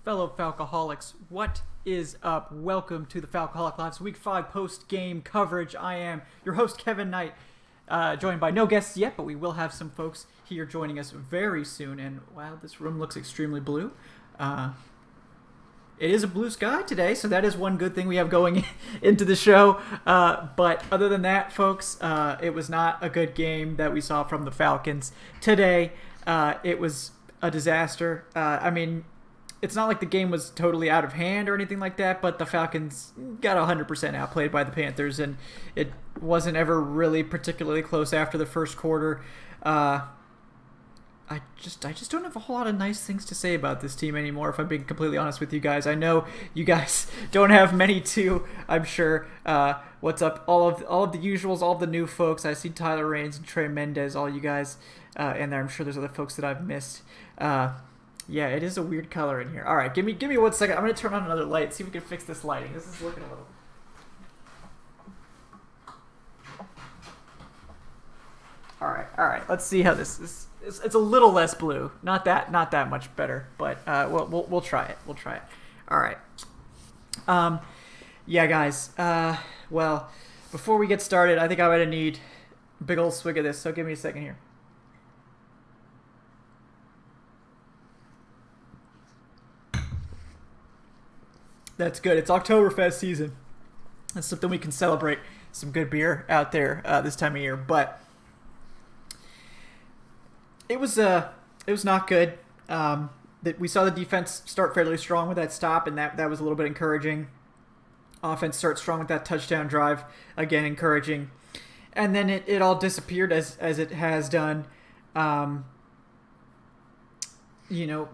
fellow Falcoholics, what is up? Welcome to the Falcoholic Live's Week 5 post-game coverage. I am your host, Kevin Knight, joined by no guests yet, but we will have some folks here joining us very soon. And wow, this room looks extremely blue. It is a blue sky today, so that is one good thing we have going into the show. But other than that, folks, it was not a good game that we saw from the Falcons today. It was a disaster. It's not like the game was totally out of hand or anything like that, but the Falcons got 100% outplayed by the Panthers, and it wasn't ever really particularly close after the first quarter. I just don't have a whole lot of nice things to say about this team anymore, if I'm being completely honest with you guys. I know you guys don't have many too, I'm sure. What's up? All of the usuals, all of the new folks. I see Tyler Raines and Trey Mendez, all you guys in there. I'm sure there's other folks that I've missed. Yeah, it is a weird color in here. All right, give me 1 second. I'm going to turn on another light, see if we can fix this lighting. This is looking a little... All right. Let's see how this is. It's a little less blue. Not that much better, but we'll try it. All right. Yeah, guys. Well, before we get started, I think I'm going to need a big old swig of this, so give me a second here. That's good. It's Oktoberfest season. That's something we can celebrate. Some good beer out there this time of year. But it was not good. That we saw the defense start fairly strong with that stop, and that was a little bit encouraging. Offense starts strong with that touchdown drive, again encouraging. And then it all disappeared as it has done.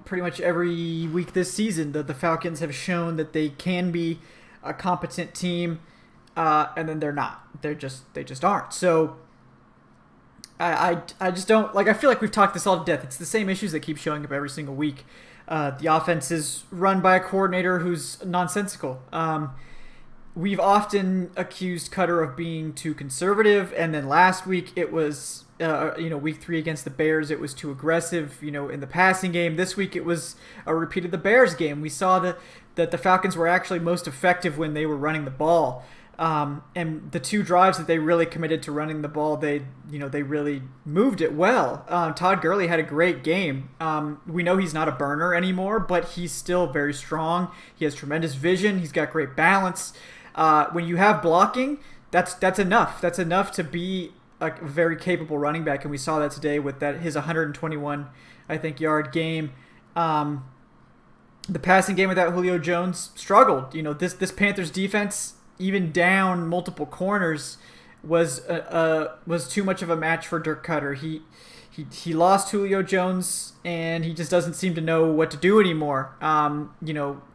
Pretty much every week this season, the Falcons have shown that they can be a competent team, and then they're not. They just aren't. So I just don't I feel like we've talked this all to death. It's the same issues that keep showing up every single week. The offense is run by a coordinator who's nonsensical. We've often accused Koetter of being too conservative, and then last week it was week 3 against the Bears, it was too aggressive, in the passing game. This week it was a repeat of the Bears game. We saw that the Falcons were actually most effective when they were running the ball. And the 2 drives that they really committed to running the ball, they really moved it well. Todd Gurley had a great game. We know he's not a burner anymore, but he's still very strong. He has tremendous vision. He's got great balance. When you have blocking, that's enough. That's enough to be a very capable running back, and we saw that today with his 121, yard game. The passing game without Julio Jones struggled. This Panthers defense, even down multiple corners, was too much of a match for Dirk Koetter. He lost Julio Jones, and he just doesn't seem to know what to do anymore.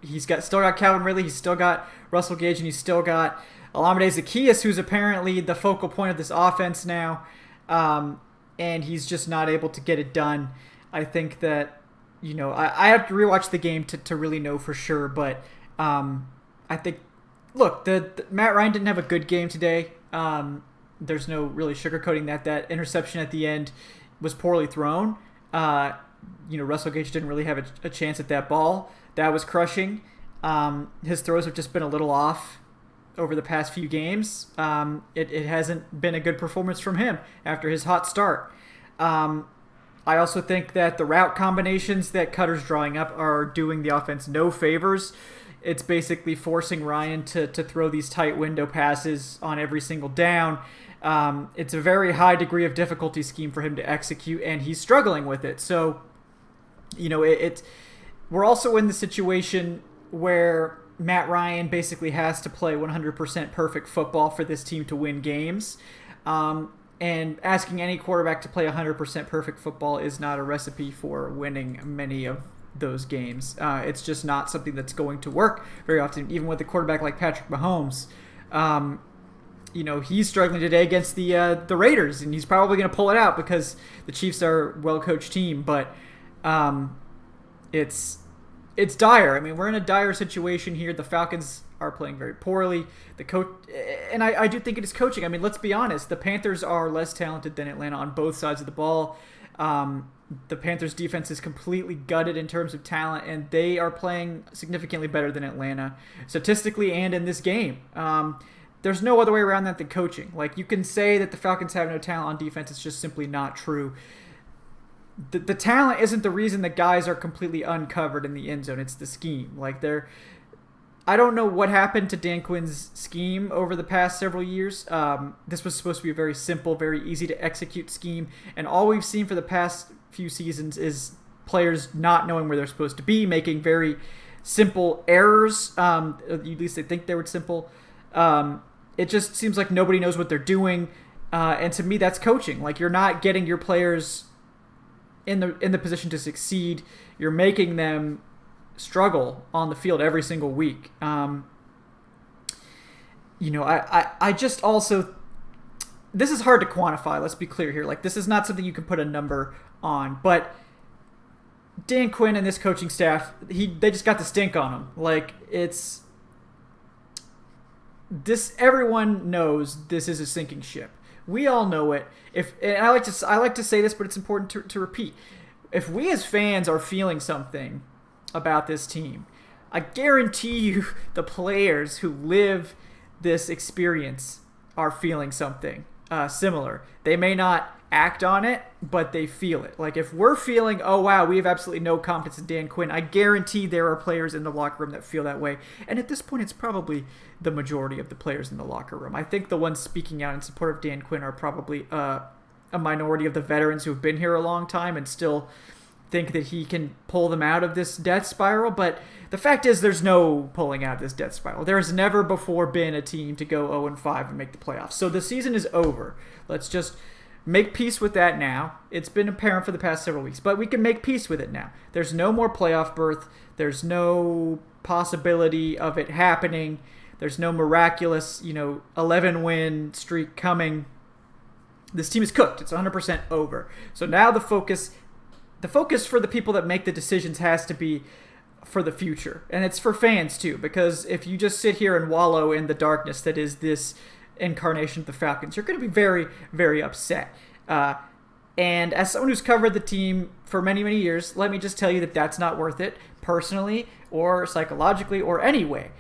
He's still got Calvin Ridley, he's still got Russell Gage, and he's still got Olamide Zaccheaus, who's apparently the focal point of this offense now, and he's just not able to get it done. I think that, I have to rewatch the game to really know for sure, but I think, look, the Matt Ryan didn't have a good game today. There's no really sugarcoating that interception at the end was poorly thrown. Russell Gage didn't really have a chance at that ball. That was crushing. His throws have just been a little off over the past few games. It hasn't been a good performance from him after his hot start. I also think that the route combinations that Koetter's drawing up are doing the offense no favors. It's basically forcing Ryan to throw these tight window passes on every single down. It's a very high degree of difficulty scheme for him to execute, and he's struggling with it. So, we're also in the situation where Matt Ryan basically has to play 100% perfect football for this team to win games. And asking any quarterback to play 100% perfect football is not a recipe for winning many of those games. It's just not something that's going to work very often, even with a quarterback like Patrick Mahomes. He's struggling today against the Raiders, and he's probably going to pull it out because the Chiefs are a well-coached team, but it's dire. We're in a dire situation here. The Falcons are playing very poorly. The coach, and I do think it is coaching. Let's be honest. The Panthers are less talented than Atlanta on both sides of the ball. The Panthers defense is completely gutted in terms of talent, and they are playing significantly better than Atlanta, statistically and in this game. There's no other way around that than coaching. Like, you can say that the Falcons have no talent on defense. It's just simply not true. The talent isn't the reason that guys are completely uncovered in the end zone. It's the scheme. Like, I don't know what happened to Dan Quinn's scheme over the past several years. This was supposed to be a very simple, very easy to execute scheme, and all we've seen for the past few seasons is players not knowing where they're supposed to be, making very simple errors. At least they think they were simple. It just seems like nobody knows what they're doing, and to me, that's coaching. Like, you're not getting your players in the position to succeed. You're making them struggle on the field every single week. I just also, this is hard to quantify. Let's be clear here. Like, this is not something you can put a number on, but Dan Quinn and this coaching staff, they just got the stink on them. Like, it's this. Everyone knows this is a sinking ship. We all know it. And I like to say this, but it's important to repeat. If we as fans are feeling something about this team, I guarantee you the players who live this experience are feeling something similar. They may not act on it, but they feel it. Like, if we're feeling, oh wow, we have absolutely no confidence in Dan Quinn, I guarantee there are players in the locker room that feel that way. And at this point, it's probably the majority of the players in the locker room. I think the ones speaking out in support of Dan Quinn are probably a minority of the veterans who have been here a long time and still think that he can pull them out of this death spiral. But the fact is, there's no pulling out of this death spiral. There has never before been a team to go 0-5 and make the playoffs. So the season is over. Let's just make peace with that now. It's been apparent for the past several weeks, but we can make peace with it now. There's no more playoff berth. There's no possibility of it happening. There's no miraculous, 11-win streak coming. This team is cooked. It's 100% over. So now the focus for the people that make the decisions has to be for the future. And it's for fans too, because if you just sit here and wallow in the darkness that is this incarnation of the Falcons, you're going to be very, very upset. And as someone who's covered the team for many, many years, let me just tell you that that's not worth it, personally or psychologically or any way.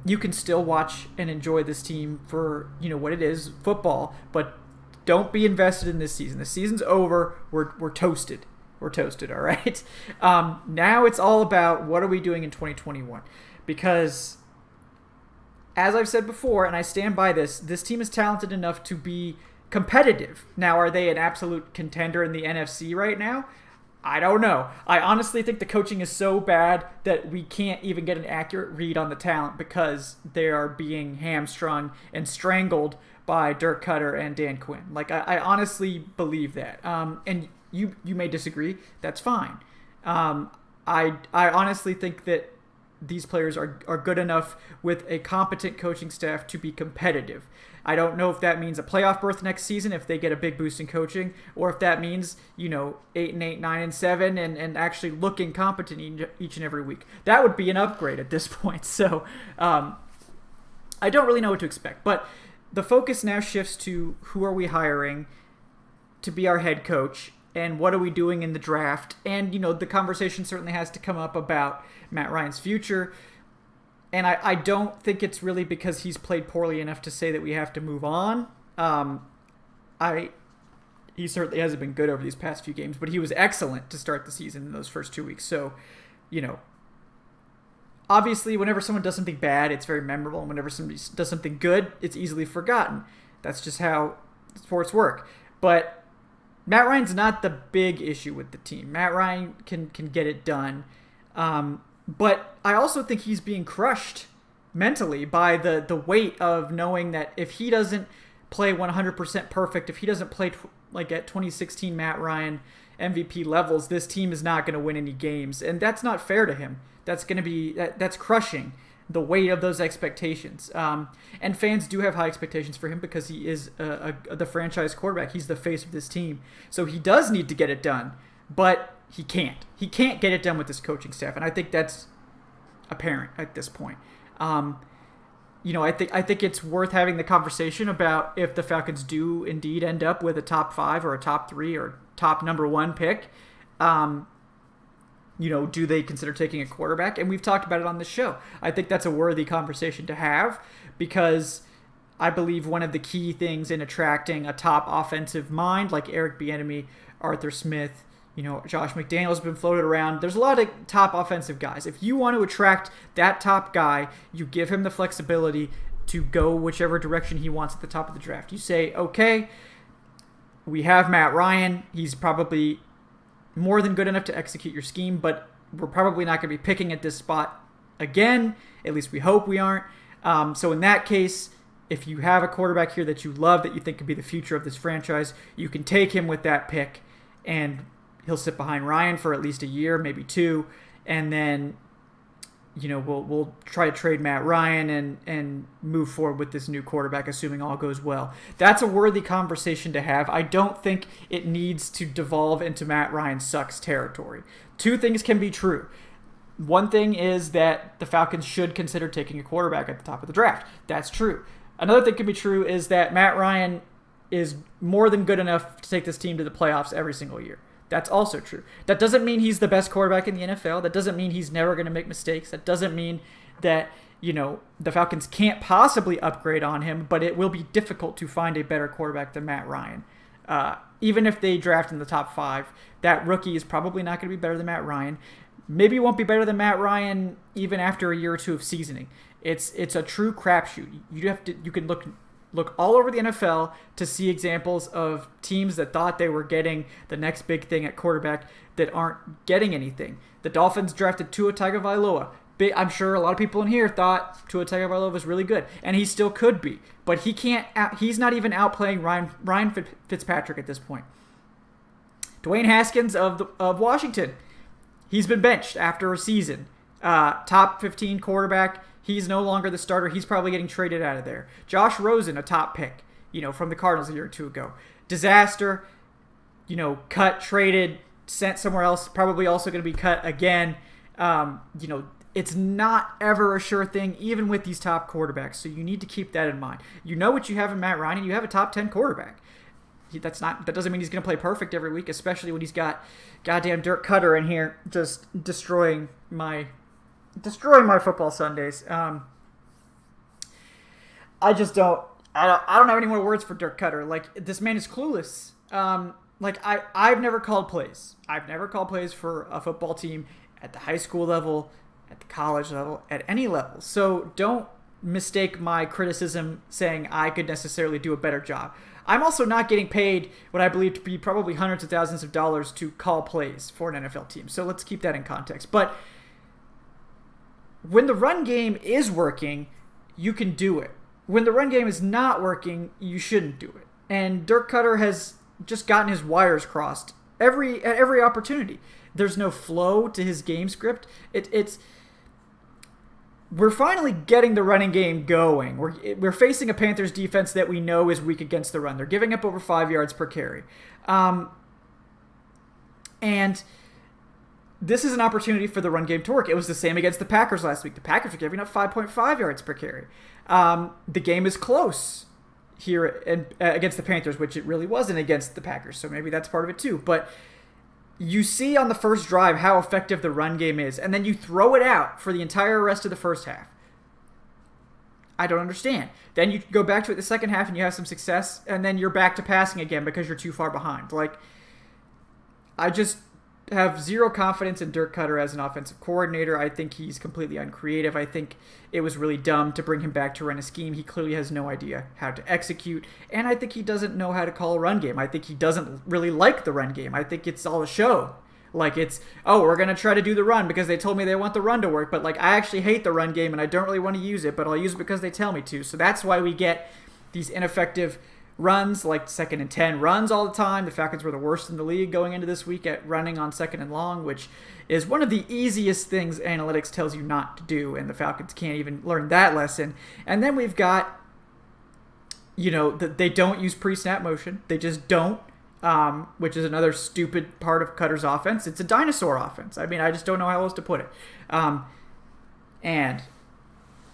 You can still watch and enjoy this team for, what it is, football, but don't be invested in this season. The season's over. We're toasted. We're toasted, all right? Now it's all about what are we doing in 2021, because as I've said before, and I stand by this team is talented enough to be competitive. Now, are they an absolute contender in the NFC right now? I don't know. I honestly think the coaching is so bad that we can't even get an accurate read on the talent because they are being hamstrung and strangled by Dirk Koetter and Dan Quinn. Like, I honestly believe that. And you may disagree. That's fine. I honestly think that these players are good enough with a competent coaching staff to be competitive. I don't know if that means a playoff berth next season if they get a big boost in coaching, or if that means 8-8, 9-7, and actually looking competent each and every week. That would be an upgrade at this point. So I don't really know what to expect. But the focus now shifts to who are we hiring to be our head coach, and what are we doing in the draft. And the conversation certainly has to come up about Matt Ryan's future. And I don't think it's really because he's played poorly enough to say that we have to move on. He certainly hasn't been good over these past few games, but he was excellent to start the season in those first 2 weeks. So, obviously whenever someone does something bad, it's very memorable. And whenever somebody does something good, it's easily forgotten. That's just how sports work. But Matt Ryan's not the big issue with the team. Matt Ryan can get it done. But I also think he's being crushed mentally by the weight of knowing that if he doesn't play 100% perfect, if he doesn't play like at 2016 Matt Ryan MVP levels, this team is not going to win any games. And that's not fair to him. That's going to be that's crushing the weight of those expectations. And fans do have high expectations for him because he is the franchise quarterback. He's the face of this team. So he does need to get it done. But he can't. He can't get it done with this coaching staff, and I think that's apparent at this point. I think it's worth having the conversation about if the Falcons do indeed end up with a top 5 or a top 3 or top number 1 pick. Do they consider taking a quarterback? And we've talked about it on the show. I think that's a worthy conversation to have because I believe one of the key things in attracting a top offensive mind like Eric Bieniemy, Arthur Smith, Josh McDaniels has been floated around. There's a lot of top offensive guys. If you want to attract that top guy, you give him the flexibility to go whichever direction he wants at the top of the draft. You say, okay, we have Matt Ryan. He's probably more than good enough to execute your scheme, but we're probably not going to be picking at this spot again. At least we hope we aren't. So in that case, if you have a quarterback here that you love, that you think could be the future of this franchise, you can take him with that pick, and he'll sit behind Ryan for at least a year, maybe 2, and then we'll try to trade Matt Ryan and move forward with this new quarterback, assuming all goes well. That's a worthy conversation to have. I don't think it needs to devolve into Matt Ryan sucks territory. 2 things can be true. One thing is that the Falcons should consider taking a quarterback at the top of the draft. That's true. Another thing can be true is that Matt Ryan is more than good enough to take this team to the playoffs every single year. That's also true. That doesn't mean he's the best quarterback in the NFL. That doesn't mean he's never going to make mistakes. That doesn't mean that, the Falcons can't possibly upgrade on him, but it will be difficult to find a better quarterback than Matt Ryan. Even if they draft in the top 5, that rookie is probably not going to be better than Matt Ryan. Maybe it won't be better than Matt Ryan even after a year or 2 of seasoning. It's a true crapshoot. You can look all over the NFL to see examples of teams that thought they were getting the next big thing at quarterback that aren't getting anything. The Dolphins drafted Tua Tagovailoa. I'm sure a lot of people in here thought Tua Tagovailoa was really good, and he still could be. But he's not even outplaying Ryan Fitzpatrick at this point. Dwayne Haskins of Washington, he's been benched after a season. Top 15 quarterback. He's no longer the starter. He's probably getting traded out of there. Josh Rosen, a top pick, from the Cardinals a year or 2 ago. Disaster, cut, traded, sent somewhere else, probably also going to be cut again. It's not ever a sure thing, even with these top quarterbacks. So you need to keep that in mind. You know what you have in Matt Ryan, and you have a top 10 quarterback. That doesn't mean he's going to play perfect every week, especially when he's got goddamn Dirk Koetter in here just destroying my football Sundays. I don't have any more words for Dirk Koetter. Like, this man is clueless. I've never called plays. I've never called plays for a football team at the high school level, at the college level, at any level. So don't mistake my criticism saying I could necessarily do a better job. I'm also not getting paid what I believe to be probably hundreds of thousands of dollars to call plays for an NFL team. So let's keep that in context. But when the run game is working, you can do it. When the run game is not working, you shouldn't do it. And Dirk Koetter has just gotten his wires crossed at every opportunity. There's no flow to his game script. We're finally getting the running game going. We're facing a Panthers defense that we know is weak against the run. They're giving up over 5 yards per carry. And this is an opportunity for the run game to work. It was the same against the Packers last week. The Packers were giving up 5.5 yards per carry. The game is close here against the Panthers, which it really wasn't against the Packers, so maybe that's part of it too. But you see on the first drive how effective the run game is, and then you throw it out for the entire rest of the first half. I don't understand. Then you go back to it the second half and you have some success, and then you're back to passing again because you're too far behind. I just have zero confidence in Dirk Koetter as an offensive coordinator. I think he's completely uncreative. I think it was really dumb to bring him back to run a scheme. He clearly has no idea how to execute, and I think he doesn't know how to call a run game. I think he doesn't really like the run game. I think it's all a show. We're going to try to do the run because they told me they want the run to work, but I actually hate the run game and I don't really want to use it, but I'll use it because they tell me to. So that's why we get these ineffective runs, like 2nd and 10 runs all the time. The Falcons were the worst in the league going into this week at running on 2nd and long, which is one of the easiest things analytics tells you not to do, and the Falcons can't even learn that lesson. And then we've got, they don't use pre-snap motion. They just don't, which is another stupid part of Koetter's offense. It's a dinosaur offense. I mean, I just don't know how else to put it. And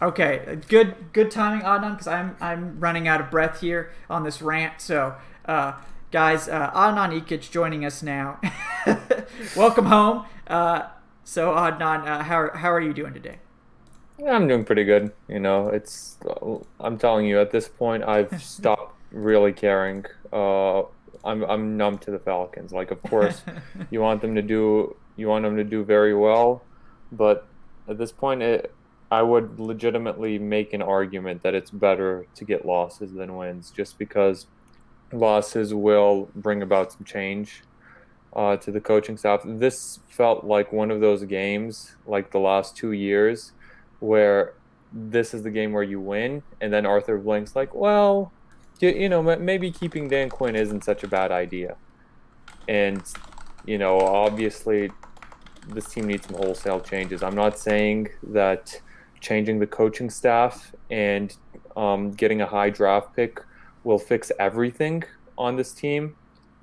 Okay, good timing, Adnan, because I'm running out of breath here on this rant. So, guys, Adnan Ikic joining us now. Welcome home. So Adnan, how are you doing today? Yeah, I'm doing pretty good. I'm telling you, at this point, I've stopped really caring. I'm numb to the Falcons. Like, of course, you want them to do very well, but at this point, I would legitimately make an argument that it's better to get losses than wins, just because losses will bring about some change to the coaching staff. This felt like one of those games, like the last 2 years, where this is the game where you win, and then Arthur Blank's like, well, maybe keeping Dan Quinn isn't such a bad idea. And, obviously, this team needs some wholesale changes. I'm not saying that changing the coaching staff and getting a high draft pick will fix everything on this team.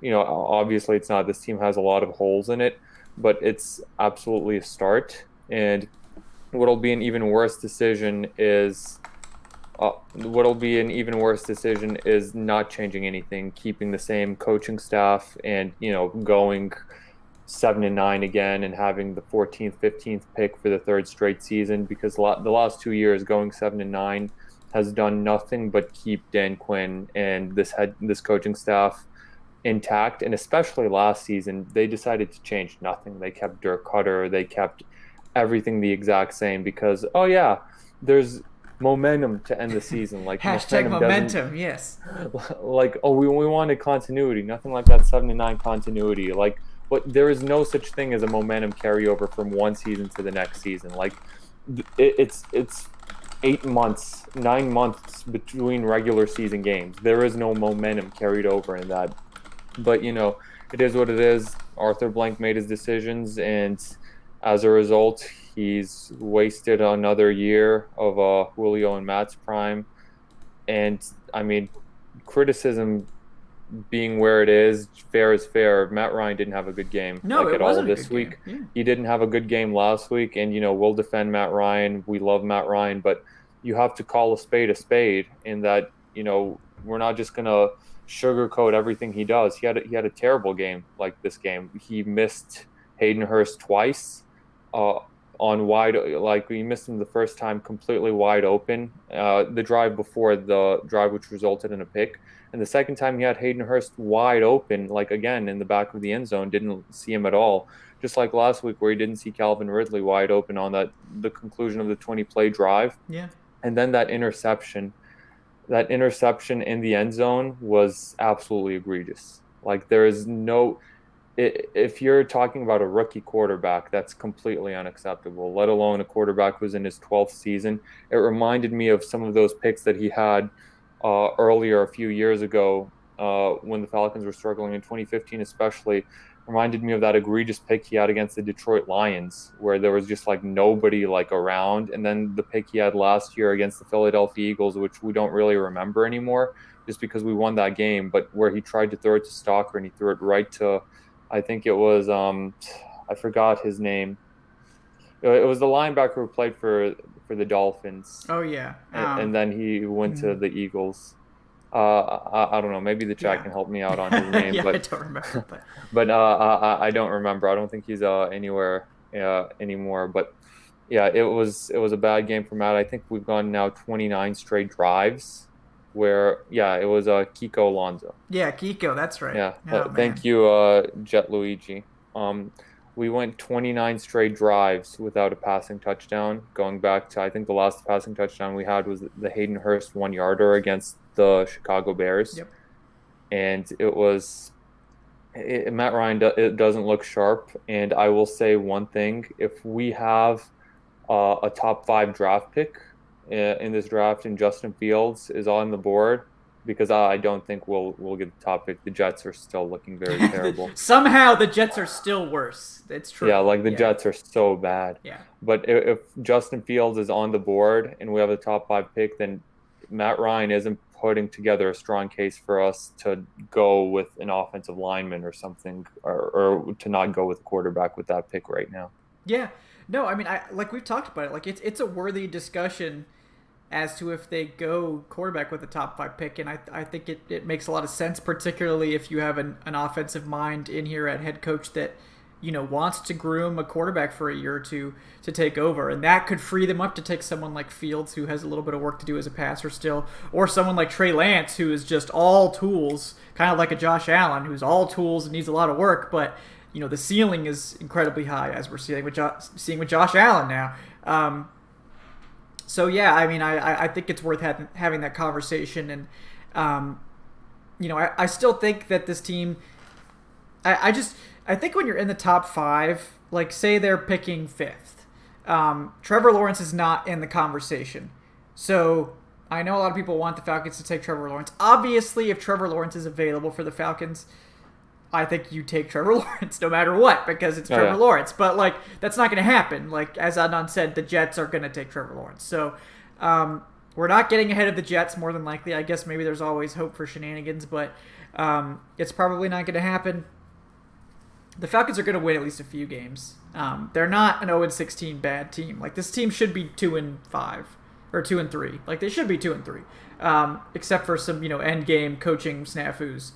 Obviously it's not. This team has a lot of holes in it, but it's absolutely a start. And what'll be an even worse decision is not changing anything, keeping the same coaching staff, and going 7-9 again and having the 14th, 15th pick for the third straight season, because the last 2 years going 7-9 has done nothing but keep Dan Quinn and this coaching staff intact. And especially last season, they decided to change nothing. They kept Dirk Koetter. They kept everything the exact same because, oh yeah, there's momentum to end the season. Like Hashtag momentum. Yes. like, oh, we wanted continuity. Nothing like that 7-9 continuity. Like, but there is no such thing as a momentum carryover from one season to the next season. Like, it's 8 months, 9 months between regular season games. There is no momentum carried over in that. But it is what it is. Arthur Blank made his decisions, and as a result, he's wasted another year of Julio and Matt's prime. And I mean, criticism being where it is, fair is fair. Matt Ryan didn't have a good game No, it at all wasn't a this good game. week. Yeah. He didn't have a good game last week, and we'll defend Matt Ryan. We love Matt Ryan, but you have to call a spade in that, we're not just gonna sugarcoat everything he does. He had a terrible game like this game. He missed Hayden Hurst twice on wide, like we missed him the first time completely wide open. The drive before the drive which resulted in a pick. And the second time he had Hayden Hurst wide open, like again in the back of the end zone, didn't see him at all. Just like last week where he didn't see Calvin Ridley wide open on the conclusion of the 20-play drive. Yeah. And then that interception in the end zone was absolutely egregious. Like there is no, if you're talking about a rookie quarterback, that's completely unacceptable, let alone a quarterback who's in his 12th season. It reminded me of some of those picks that he had earlier a few years ago when the Falcons were struggling in 2015 especially. Reminded me of that egregious pick he had against the Detroit Lions where there was just like nobody like around, and then the pick he had last year against the Philadelphia Eagles, which we don't really remember anymore just because we won that game, but where he tried to throw it to Stalker and he threw it right to, I think it was I forgot his name. It was the linebacker who played for the Dolphins, Oh yeah. and then he went to the Eagles. I don't know. Maybe the chat Yeah. can help me out on his name, Yeah, I but don't remember, but but I don't remember. I don't think he's anywhere anymore. But yeah, it was a bad game for Matt. I think we've gone now 29 straight drives where it was Kiko Alonso. yeah, Kiko, that's right. Yeah, Oh thank man. you, Jet Luigi. We went 29 straight drives without a passing touchdown. Going back to, I think the last passing touchdown we had was the Hayden Hurst 1-yarder against the Chicago Bears, Yep. and Matt Ryan. It doesn't look sharp. And I will say one thing: if we have a top 5 draft pick in this draft, and Justin Fields is on the board, because I don't think we'll get the top pick. The Jets are still looking very terrible. Somehow the Jets are still worse. It's Yeah, true. like the Yeah. Jets are so bad. Yeah. But if Justin Fields is on the board and we have a top 5 pick, then Matt Ryan isn't putting together a strong case for us to go with an offensive lineman or something, or to not go with a quarterback with that pick right now. Yeah. No, I mean, I like we've talked about it. Like it's a worthy discussion as to if they go quarterback with the top 5 pick. And I think it makes a lot of sense, particularly if you have an offensive mind in here at head coach that, wants to groom a quarterback for a year or two to take over. And that could free them up to take someone like Fields, who has a little bit of work to do as a passer still, or someone like Trey Lance, who is just all tools, kind of like a Josh Allen, who's all tools and needs a lot of work, but the ceiling is incredibly high, as we're seeing with Josh Allen now. So yeah, I mean, I think it's worth having that conversation, and I still think that this team, I think when you're in the top 5, like say they're picking 5th, Trevor Lawrence is not in the conversation. So I know a lot of people want the Falcons to take Trevor Lawrence. Obviously, if Trevor Lawrence is available for the Falcons, I think you take Trevor Lawrence no matter what, because it's Trevor Lawrence. But that's not going to happen. Like as Adnan said, the Jets are going to take Trevor Lawrence. So we're not getting ahead of the Jets more than likely. I guess maybe there's always hope for shenanigans, but it's probably not going to happen. The Falcons are going to win at least a few games. They're not an 0-16 bad team. Like this team should be 2-5 or 2-3. Like they should be 2-3, except for some end game coaching snafus.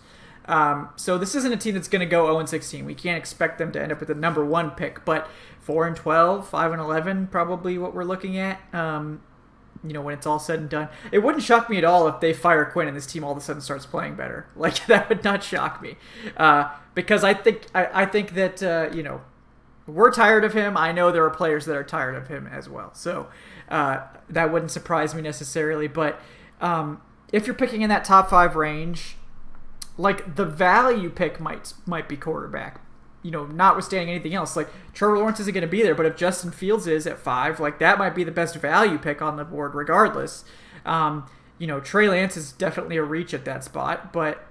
So this isn't a team that's going to go 0-16. We can't expect them to end up with the number 1 pick, but 4-12, 5-11, probably what we're looking at. When it's all said and done, it wouldn't shock me at all if they fire Quinn and this team all of a sudden starts playing better. Like that would not shock me, because I think that we're tired of him. I know there are players that are tired of him as well. So that wouldn't surprise me necessarily. But if you're picking in that top 5 range, like the value pick might be quarterback, notwithstanding anything else. Like Trevor Lawrence isn't going to be there, but if Justin Fields is at 5, like that might be the best value pick on the board regardless. Trey Lance is definitely a reach at that spot, but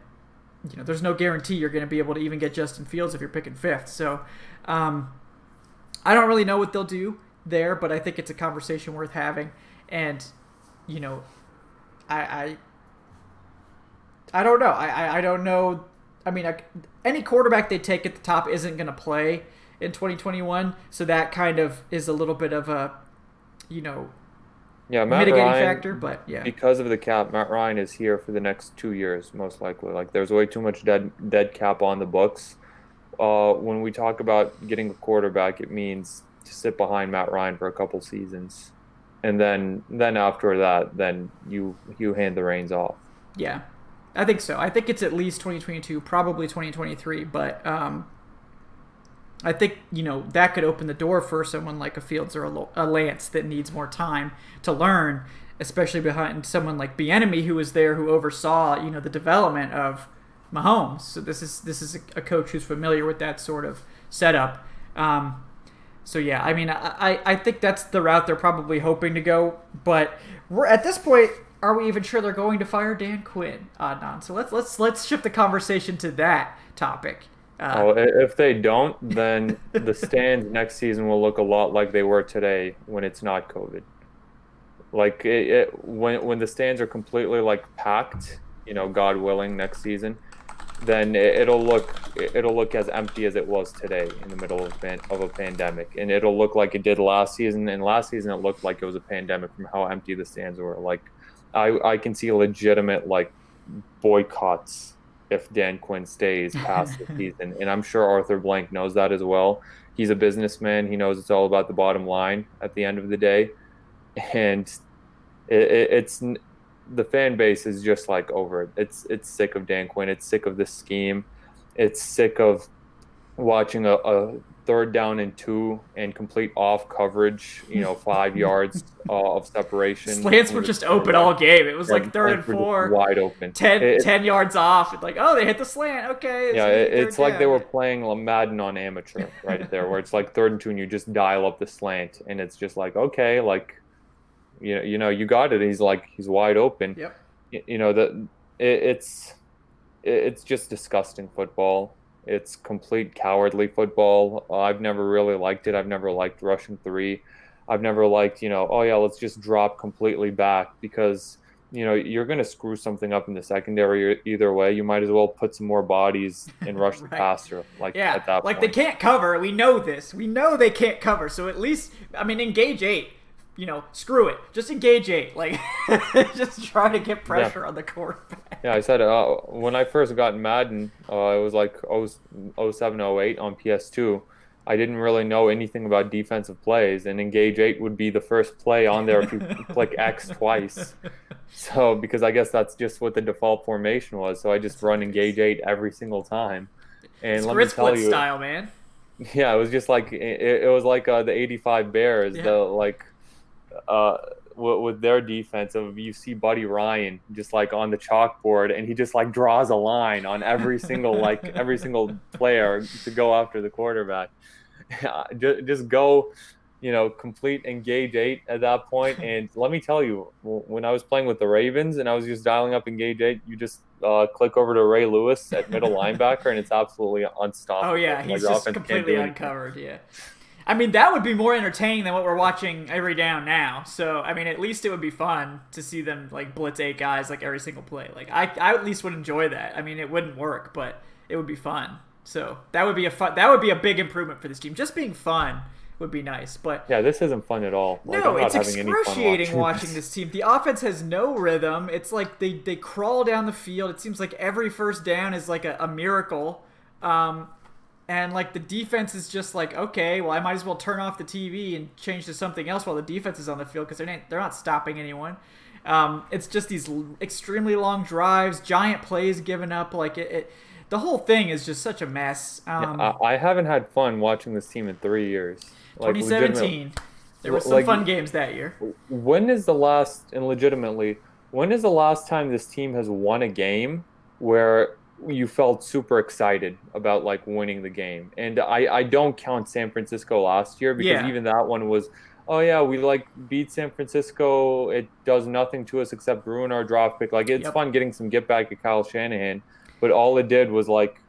there's no guarantee you're going to be able to even get Justin Fields if you're picking 5th. So I don't really know what they'll do there, but I think it's a conversation worth having. And I don't know. I don't know. I mean, any quarterback they take at the top isn't going to play in 2021, so that kind of is a little bit of a, Matt mitigating Ryan, factor. But yeah, because of the cap, Matt Ryan is here for the next 2 years, most likely. Like there's way too much dead cap on the books. When we talk about getting a quarterback, it means to sit behind Matt Ryan for a couple seasons, and then after that, then you hand the reins off. Yeah. I think so. I think it's at least 2022, probably 2023. But I think, that could open the door for someone like a Fields or a Lance that needs more time to learn, especially behind someone like Bieniemy, who was there, who oversaw, the development of Mahomes. So this is a coach who's familiar with that sort of setup. So yeah, I mean, I think that's the route they're probably hoping to go. But we're at this point. Are we even sure they're going to fire Dan Quinn, Adnan? So let's shift the conversation to that topic. If they don't, then the stands next season will look a lot like they were today when it's not COVID. Like when the stands are completely packed, God willing, next season, then it'll look as empty as it was today in the middle of a pandemic, and it'll look like it did last season. And last season it looked like it was a pandemic from how empty the stands were. I can see legitimate boycotts if Dan Quinn stays past the season, and I'm sure Arthur Blank knows that as well. He's a businessman. He knows it's all about the bottom line at the end of the day, and it's the fan base is just over it. It's sick of Dan Quinn. It's sick of the scheme. It's sick of watching a 3rd down and 2 and complete off coverage, 5 yards of separation. Slants were just open all game. It was 3rd and 4. Wide open. 10 yards off. They hit the slant. Okay. It's like they were playing Madden on amateur right there, where it's 3rd and 2 and you just dial up the slant. And it's just okay, you got it. He's wide open. Yep. It's just disgusting football. It's complete cowardly football. I've never really liked it. I've never liked rushing 3. I've never liked, let's just drop completely back, because, you're going to screw something up in the secondary either way. You might as well put some more bodies and rush the passer. At that point. They can't cover. We know this. We know they can't cover. So at least, engage 8. screw it. Just engage 8. Like, just try to get pressure on the quarterback. Yeah, I said when I first got Madden, it was like 07, 08 on PS2. I didn't really know anything about defensive plays, and engage 8 would be the first play on there if you click X twice. So, because I guess that's just what the default formation was. So I just run engage 8 every single time. And let me tell you, style, man. Yeah, it was just like it was like the '85 Bears, with their defense. You see Buddy Ryan just like on the chalkboard, and he just like draws a line on every single player to go after the quarterback. Just go, complete engage 8 at that point. And let me tell you, when I was playing with the Ravens and I was just dialing up engage 8, you just click over to Ray Lewis at middle linebacker, and it's absolutely unstoppable. Oh yeah, he's just completely uncovered. Yeah. I mean, that would be more entertaining than what we're watching every down now. So, I mean, at least it would be fun to see them like blitz 8 guys like every single play. Like I at least would enjoy that. I mean, it wouldn't work, but it would be fun. So that would be a big improvement for this team. Just being fun would be nice. But yeah, this isn't fun at all. Like, no, it's excruciating watching this team. The offense has no rhythm. It's like they crawl down the field. It seems like every first down is like a miracle. And like the defense is just like, okay, well, I might as well turn off the TV and change to something else while the defense is on the field, because they're not stopping anyone. It's just these extremely long drives, giant plays given up. Like the whole thing is just such a mess. I haven't had fun watching this team in 3 years. 2017, there were some fun games that year. When is the last time this team has won a game where you felt super excited about like winning the game? And I don't count San Francisco last year, because even that one was, oh yeah, we like beat San Francisco. It does nothing to us except ruin our draft pick. Like, it's fun getting some get back at Kyle Shanahan, but all it did was like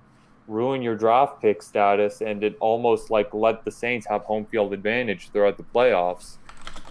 ruin your draft pick status, and it almost like let the Saints have home field advantage throughout the playoffs.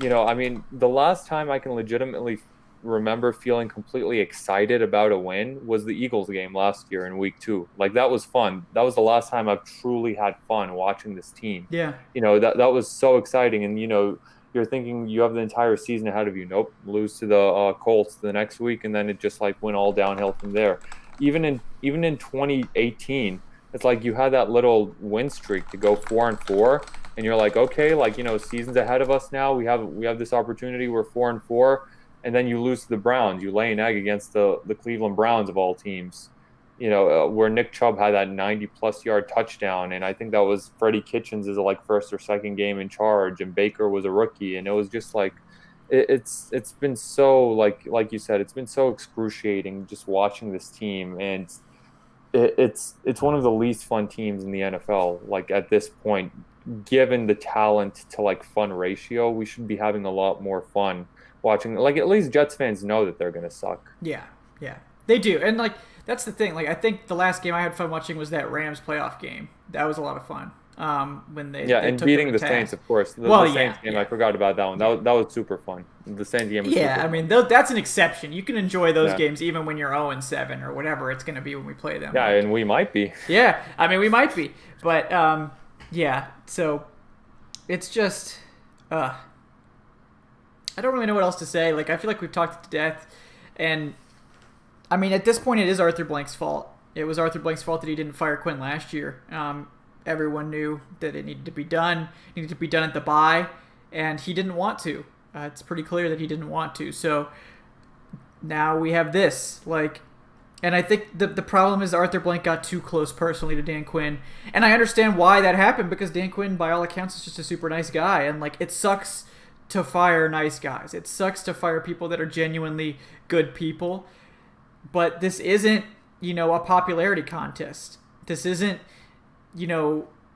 I mean, the last time I can legitimately remember feeling completely excited about a win was the Eagles game last year in week 2. Like, that was fun. That was the last time I've truly had fun watching this team. Yeah. That was so exciting. And, you're thinking you have the entire season ahead of you. Nope. Lose to the Colts the next week, and then it just like went all downhill from there. Even in 2018, it's like you had that little win streak to go 4-4, and you're like, okay, like, season's ahead of us now. We have this opportunity. We're 4-4. And then you lose to the Browns. You lay an egg against the Cleveland Browns of all teams, where Nick Chubb had that 90-plus yard touchdown, and I think that was Freddie Kitchens' like first or second game in charge, and Baker was a rookie, and it was just like it's been so like you said, it's been so excruciating just watching this team, and it's one of the least fun teams in the NFL. Like, at this point, given the talent to like fun ratio, we should be having a lot more fun watching. Like, at least Jets fans know that they're gonna suck. Yeah, they do. And like, that's the thing. Like, I think the last game I had fun watching was that Rams playoff game. That was a lot of fun. When they and took beating the Saints, of course. The Saints game, I forgot about that one. That was super fun. The Saints game was super fun. I mean, that's an exception. You can enjoy those games even when you're 0-7 or whatever it's going to be when we play them. Yeah, and we might be. Yeah, I mean, we might be. But, so it's just... I don't really know what else to say. Like, I feel like we've talked to death. And, I mean, at this point, it is Arthur Blank's fault. It was Arthur Blank's fault that he didn't fire Quinn last year. Everyone knew that it needed to be done. It needed to be done at the bye, and he didn't want to. It's pretty clear that he didn't want to. So now we have this. Like, and I think the problem is Arthur Blank got too close personally to Dan Quinn. And I understand why that happened, because Dan Quinn, by all accounts, is just a super nice guy. And, like, it sucks to fire nice guys. It sucks to fire people that are genuinely good people. But this isn't, a popularity contest. This isn't,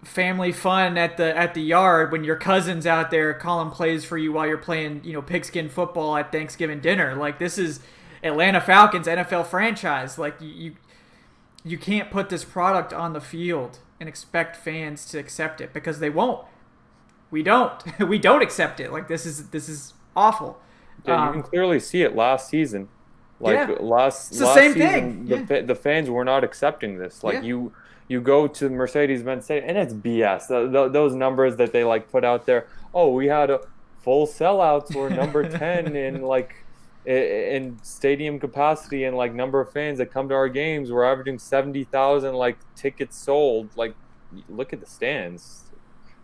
family fun at the yard when your cousin's out there calling plays for you while you're playing, pigskin football at Thanksgiving dinner. Like, this is Atlanta Falcons NFL franchise. Like, you can't put this product on the field and expect fans to accept it, because they won't. We don't. We don't accept it. Like, this is awful. Yeah, you can clearly see it last season. Like, last same season, thing. The fans were not accepting this. Like, you go to Mercedes-Benz Stadium, and it's BS. Those numbers that they like put out there. Oh, we had full sellouts. We're number 10 in in stadium capacity and like number of fans that come to our games. We're averaging 70,000 like tickets sold. Like, look at the stands.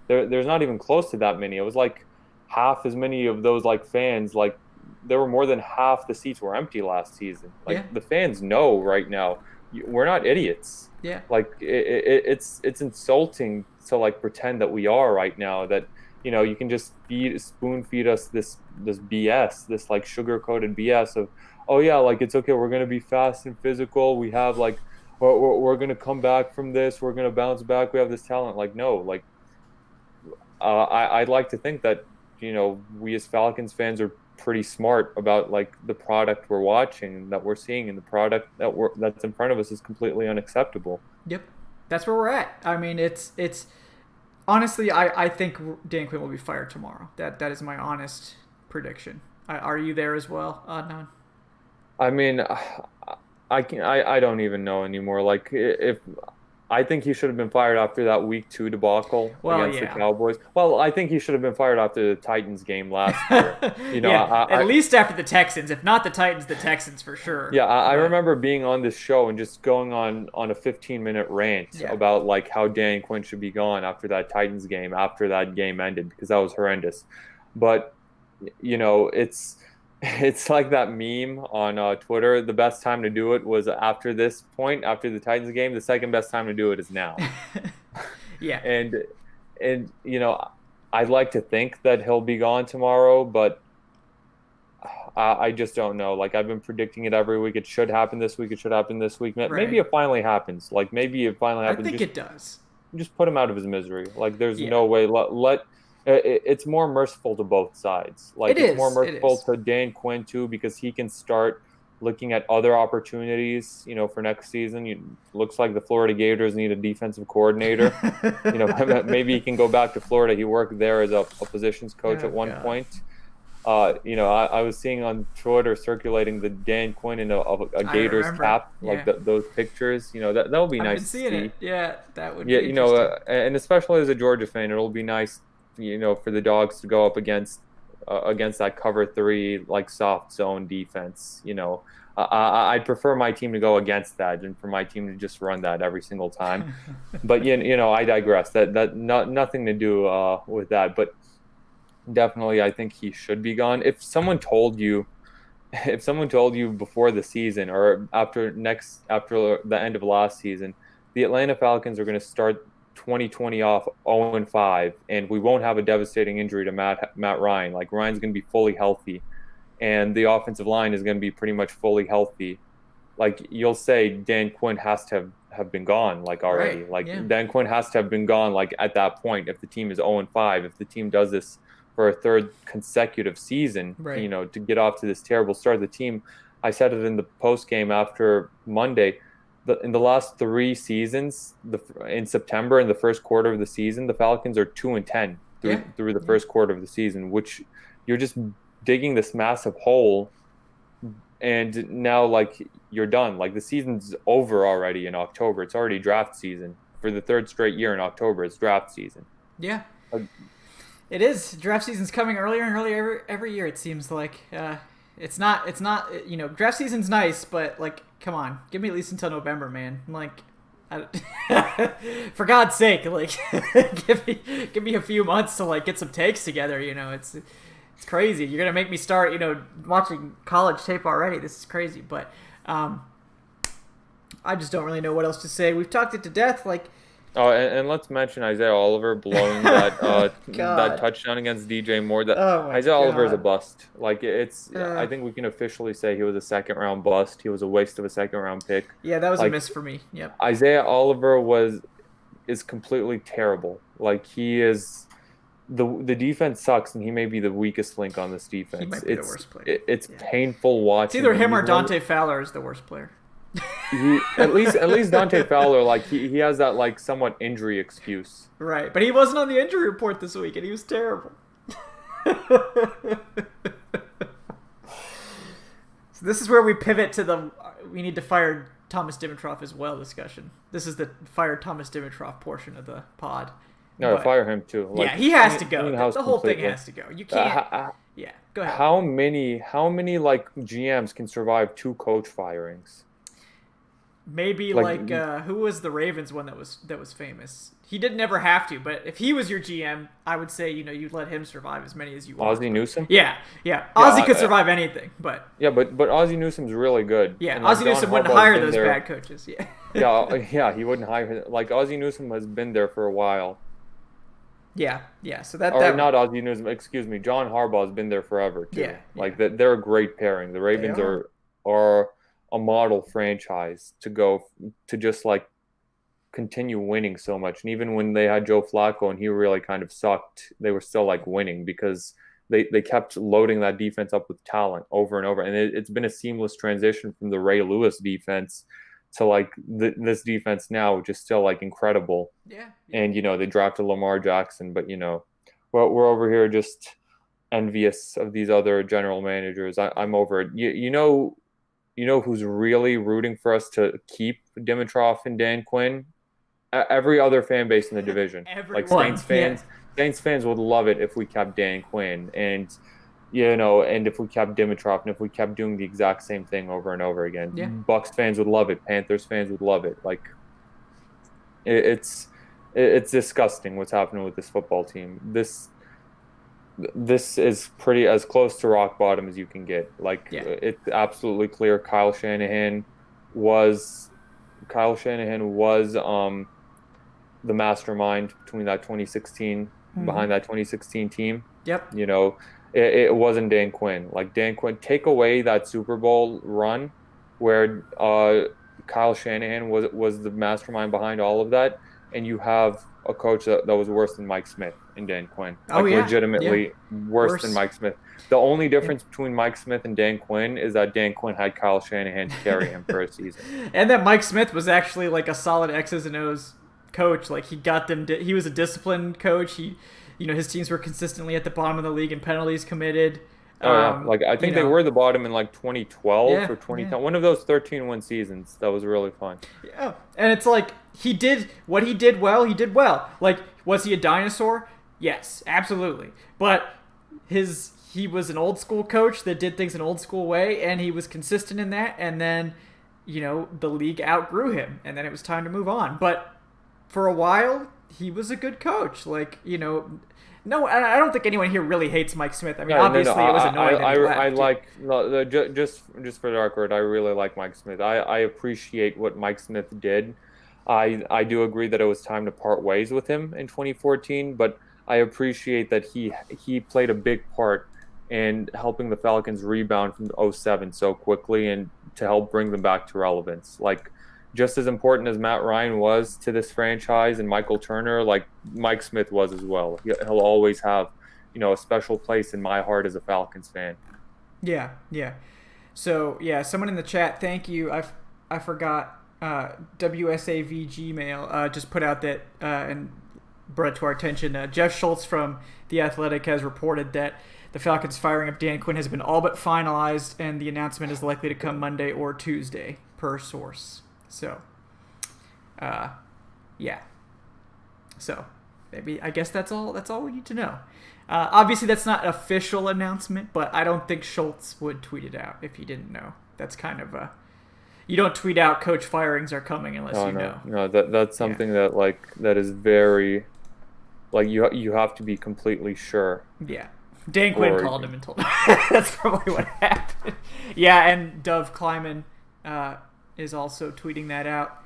There's not even close to that many. It was like half as many of those like fans. Like, there were more than half the seats were empty last season. Like, Yeah. the fans know right now we're not idiots. Yeah. Like, it's insulting to like pretend that we are right now, that you can just spoon feed us this BS, this like sugar coated BS of, oh yeah, like it's okay, we're gonna be fast and physical, we have like we're gonna come back from this, we're gonna bounce back, we have this talent. Like, no, like I'd like to think that we as Falcons fans are pretty smart about like the product we're watching, that we're seeing, and the product that's in front of us is completely unacceptable. Yep. That's where we're at. I mean, it's honestly, I think Dan Quinn will be fired tomorrow. That is my honest prediction. Are you there as well, Adnan? I mean, I don't even know anymore. Like, if I think he should have been fired after that week 2 debacle against the Cowboys. Well, I think he should have been fired after the Titans game last year. At least after the Texans. If not the Titans, the Texans for sure. Yeah, I remember being on this show and just going on a 15-minute rant about like how Dan Quinn should be gone after that Titans game, after that game ended, because that was horrendous. But it's like that meme on Twitter. The best time to do it was after this point, after the Titans game. The second best time to do it is now. Yeah. And I'd like to think that he'll be gone tomorrow, but I just don't know. Like, I've been predicting it every week. It should happen this week. It should happen this week. Right. Maybe it finally happens. Like, maybe it finally happens. I think it does. Just put him out of his misery. Like, there's no way. It's more merciful to both sides. Like, it's more merciful to Dan Quinn too, because he can start looking at other opportunities, for next season. Looks like the Florida Gators need a defensive coordinator. Maybe he can go back to Florida. He worked there as a positions coach at one point. I was seeing on Twitter circulating the Dan Quinn in a Gators cap, like those pictures. That would be nice. I've been seeing it. Yeah, that would be interesting. And especially as a Georgia fan, it'll be nice, for the Dogs to go up against that cover 3, like soft zone defense. I'd prefer my team to go against that and for my team to just run that every single time. But I digress. That nothing to do with that. But definitely, I think he should be gone. If someone told you before the season or after the end of last season, the Atlanta Falcons are going to start 2020 off 0-5, and we won't have a devastating injury to Matt Ryan. Like, Ryan's going to be fully healthy, and the offensive line is going to be pretty much fully healthy. Like, you'll say Dan Quinn has to have been gone, like, already. Right. Like, yeah. Dan Quinn has to have been gone, like, at that point. If the team is 0-5, if the team does this for a third consecutive season, right. To get off to this terrible start, the team, I said it in the postgame after Monday, in the last 3 seasons, in September, in the first quarter of the season, the Falcons are 2-10 through the first quarter of the season, which you're just digging this massive hole, and now, like, you're done. Like, the season's over already in October. It's already draft season. For the 3rd straight year in October, it's draft season. Yeah. It is. Draft season's coming earlier and earlier every year, it seems like. It's not, draft season's nice, but, like, come on, give me at least until November, man. Like, for God's sake, like, give me a few months to, like, get some takes together. It's crazy. You're gonna make me start, watching college tape already. This is crazy, but I just don't really know what else to say. We've talked it to death, like. Oh, and let's mention Isaiah Oliver blowing that touchdown against DJ Moore. Isaiah Oliver is a bust. Like, I think we can officially say he was a 2nd-round bust. He was a waste of a 2nd-round pick. Yeah, that was a miss for me. Yep. Isaiah Oliver is completely terrible. Like, he is the defense sucks, and he may be the weakest link on this defense. He might be the worst player. It's painful watching. It's either him or Dante Fowler is the worst player. At least Dante Fowler, like, he has that, like, somewhat injury excuse. Right, but he wasn't on the injury report this week, and he was terrible. So this is where we pivot to we need to fire Thomas Dimitroff as well discussion. This is the fire Thomas Dimitroff portion of the pod. No, But fire him too. yeah, Like he has to clean go. house The whole thing completely. has to go. You can't. Uh, Yeah, go ahead. how many like GMs can survive 2 coach firings? Maybe Like, like who was the Ravens one that was famous? He didn't ever have to, but if he was your GM, I would say you'd let him survive as many as you want. Ozzie Newsome? Yeah, yeah. Yeah, Ozzie could survive anything, but yeah, but Ozzie Newsome's really good. yeah, And like Ozzie John Newsome wouldn't Harbaugh's hire been those there. bad coaches. Yeah. Yeah, he wouldn't hire. Like Ozzie Newsome has been there for a while. Yeah, yeah. So Or not Ozzie Newsome, excuse me. John Harbaugh's been there forever too. Yeah, Like yeah. they're a great pairing. The Ravens are a model franchise to go to just like continue winning so much. And even when they had Joe Flacco and he really kind of sucked, they were still like winning because they kept loading that defense up with talent over and over. And it's been a seamless transition from the Ray Lewis defense to like this defense now, which is still like incredible. Yeah. And they drafted Lamar Jackson, but we're over here just envious of these other general managers. I'm over it. You know who's really rooting for us to keep Dimitrov and Dan Quinn? Every other fan base in the division. Like Everyone. Saints fans would love it if we kept Dan Quinn and and if we kept Dimitrov and if we kept doing the exact same thing over and over again. Yeah. Bucks fans would love it. Panthers fans would love it. Like it's disgusting what's happening with this football team. This is pretty as close to rock bottom as you can get. Like it's absolutely clear Kyle Shanahan was the mastermind between that 2016 behind that 2016 team. Yep. It wasn't Dan Quinn. Like Dan Quinn, take away that Super Bowl run where Kyle Shanahan was the mastermind behind all of that, and you have a coach that was worse than Mike Smith and Dan Quinn. Legitimately worse than Mike Smith. The only difference between Mike Smith and Dan Quinn is that Dan Quinn had Kyle Shanahan to carry him for a season. And that Mike Smith was actually like a solid X's and O's coach. Like he got them. He was a disciplined coach. His teams were consistently at the bottom of the league in penalties committed. Like I think they were the bottom in like 2012 or 2010. Yeah. One of those 13-win seasons. That was really fun. Yeah, and it's like he did what he did well. He did well. Like, was he a dinosaur? Yes, absolutely. But he was an old school coach that did things an old school way, and he was consistent in that. And then, the league outgrew him, and then it was time to move on. But for a while, he was a good coach. Like, no, I don't think anyone here really hates Mike Smith. I mean, obviously it was annoying that he left. Just for the record, I really like Mike Smith. I appreciate what Mike Smith did. I do agree that it was time to part ways with him in 2014, but I appreciate that he played a big part in helping the Falcons rebound from 2007 so quickly and to help bring them back to relevance. Like, just as important as Matt Ryan was to this franchise and Michael Turner, like Mike Smith was as well. He'll always have, a special place in my heart as a Falcons fan. Yeah, yeah. So, someone in the chat, thank you. I forgot, WSAV Gmail just put out that, and brought it to our attention, Jeff Schultz from The Athletic has reported that the Falcons firing of Dan Quinn has been all but finalized, and the announcement is likely to come Monday or Tuesday, per source. So, So, maybe I guess that's all we need to know. Obviously, that's not an official announcement, but I don't think Schultz would tweet it out if he didn't know. That's kind of you don't tweet out coach firings are coming unless you know. No, that's something that is very, you have to be completely sure. Yeah. Dan Quinn called him and told him. That's probably what happened. Yeah, and Dove Kleiman is also tweeting that out.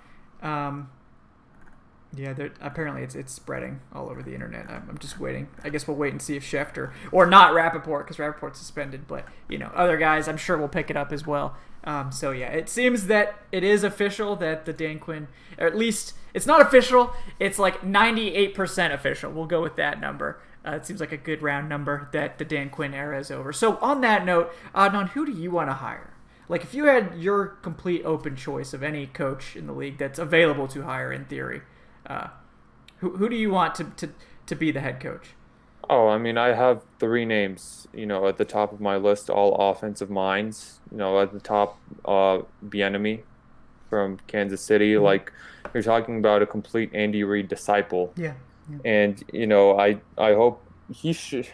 Apparently it's spreading all over the internet. I'm just waiting. I guess we'll wait and see if Schefter, or not Rappaport, because Rappaport's suspended, but other guys I'm sure will pick it up as well. It seems that it is official that the Dan Quinn, or at least it's not official. It's like 98% official. We'll go with that number. It seems like a good round number that the Dan Quinn era is over. So on that note, Adnan, who do you want to hire? Like, if you had your complete open choice of any coach in the league that's available to hire in theory, who do you want to be the head coach? Oh, I mean, I have 3 names, at the top of my list, all offensive minds. At the top, Bieniemy from Kansas City. Mm-hmm. Like, you're talking about a complete Andy Reid disciple. Yeah. And I hope he should.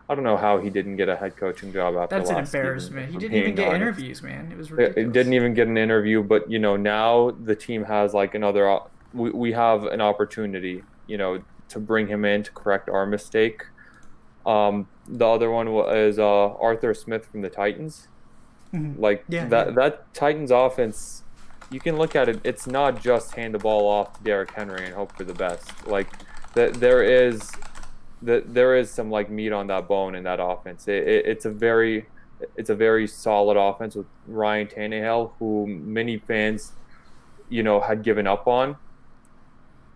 I don't know how he didn't get a head coaching job after That's an last season, embarrassment. if He I'm didn't even being get honest. interviews, man. It was It ridiculous. didn't even get an interview, but now the team has like we have an opportunity, to bring him in to correct our mistake. The other one is Arthur Smith from the Titans. Like Yeah, yeah. that Titans offense, you can look at it. It's not just hand the ball off to Derrick Henry and hope for the best. Like there is some like meat on that bone in that offense. It's a very solid offense with Ryan Tannehill, who many fans, had given up on.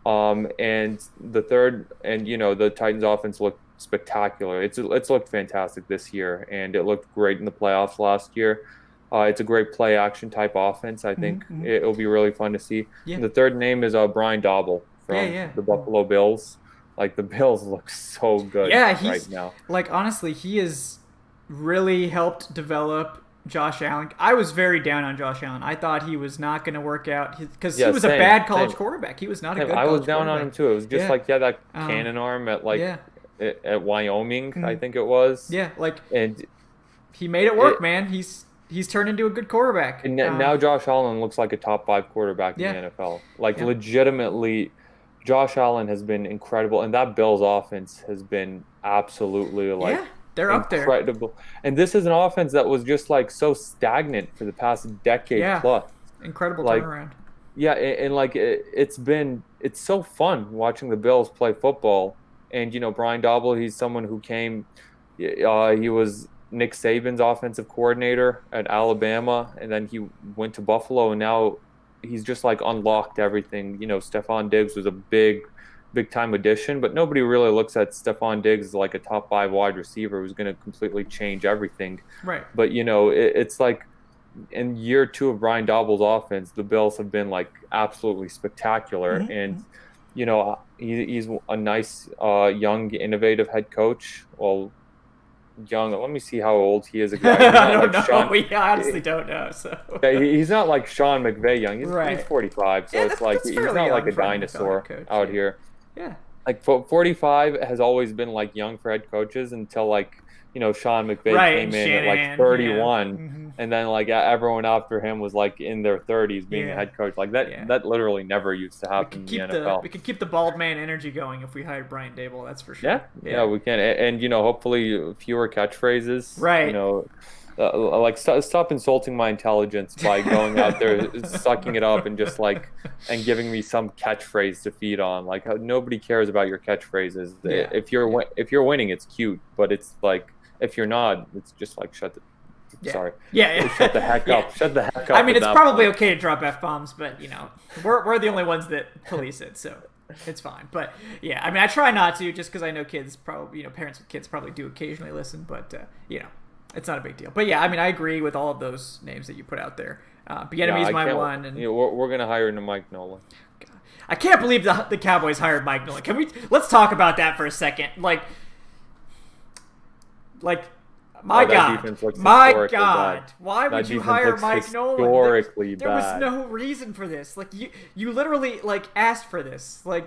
And the Titans offense looked spectacular. It's looked fantastic this year, and it looked great in the playoffs last year. It's a great play action type offense. I think it'll be really fun to see. Yeah. And the third name is Brian Daboll from the Buffalo Bills. Like the Bills look so good right now. Like honestly, he has really helped develop Josh Allen. I was very down on Josh Allen. I thought he was not going to work out because he was a bad college quarterback. He was not a good. I was down on him too. It was just that Um, cannon arm at at Wyoming, I think it was. Yeah, like And he made it work, man. He's turned into a good quarterback. And now Josh Allen looks like a top 5 quarterback in the NFL. Like legitimately, Josh Allen has been incredible, and that Bills offense has been absolutely they're up there. Incredible. And this is an offense that was just like so stagnant for the past decade plus. Incredible turnaround. Yeah, and like it's so fun watching the Bills play football. And Brian Daboll, he's someone who came. He was Nick Saban's offensive coordinator at Alabama, and then he went to Buffalo, and now he's just like unlocked everything. Stephon Diggs was a big time addition, but nobody really looks at Stephon Diggs as like a top 5 wide receiver who's going to completely change everything. Right. But it's like in year 2 of Brian Daboll's offense, the Bills have been like absolutely spectacular, and he's a nice young innovative head coach. Well, young. Let me see how old he is exactly. I don't know. We honestly don't know. So he's not like Sean McVay young. He's 45, so it's like he's not like a dinosaur out here. Yeah. Like 45 has always been like young for head coaches until like Sean McVay came in at like 31, and then like everyone after him was like in their 30s being a head coach. Like that literally never used to happen in the NFL. We could keep the bald man energy going if we hired Brian Daboll. That's for sure. Yeah, we can, and hopefully fewer catchphrases. Right. Like stop insulting my intelligence by going out there sucking it up and just like and giving me some catchphrase to feed on. Like nobody cares about your catchphrases. Yeah. If you're winning, it's cute, but it's like if you're not, it's just like shut the heck up. Shut the heck up. I mean, it's probably okay to drop F-bombs, but we're the only ones that police it, so it's fine. But yeah, I mean, I try not to just because I know kids probably, parents with kids probably do occasionally listen, but it's not a big deal. But yeah, I mean, I agree with all of those names that you put out there. Bieniemy's my one, and we're gonna hire Mike Nolan. I can't believe the Cowboys hired Mike Nolan. Let's talk about that for a second. My God, why would you hire Mike Nolan? There was no reason for this. Like you literally asked for this. Like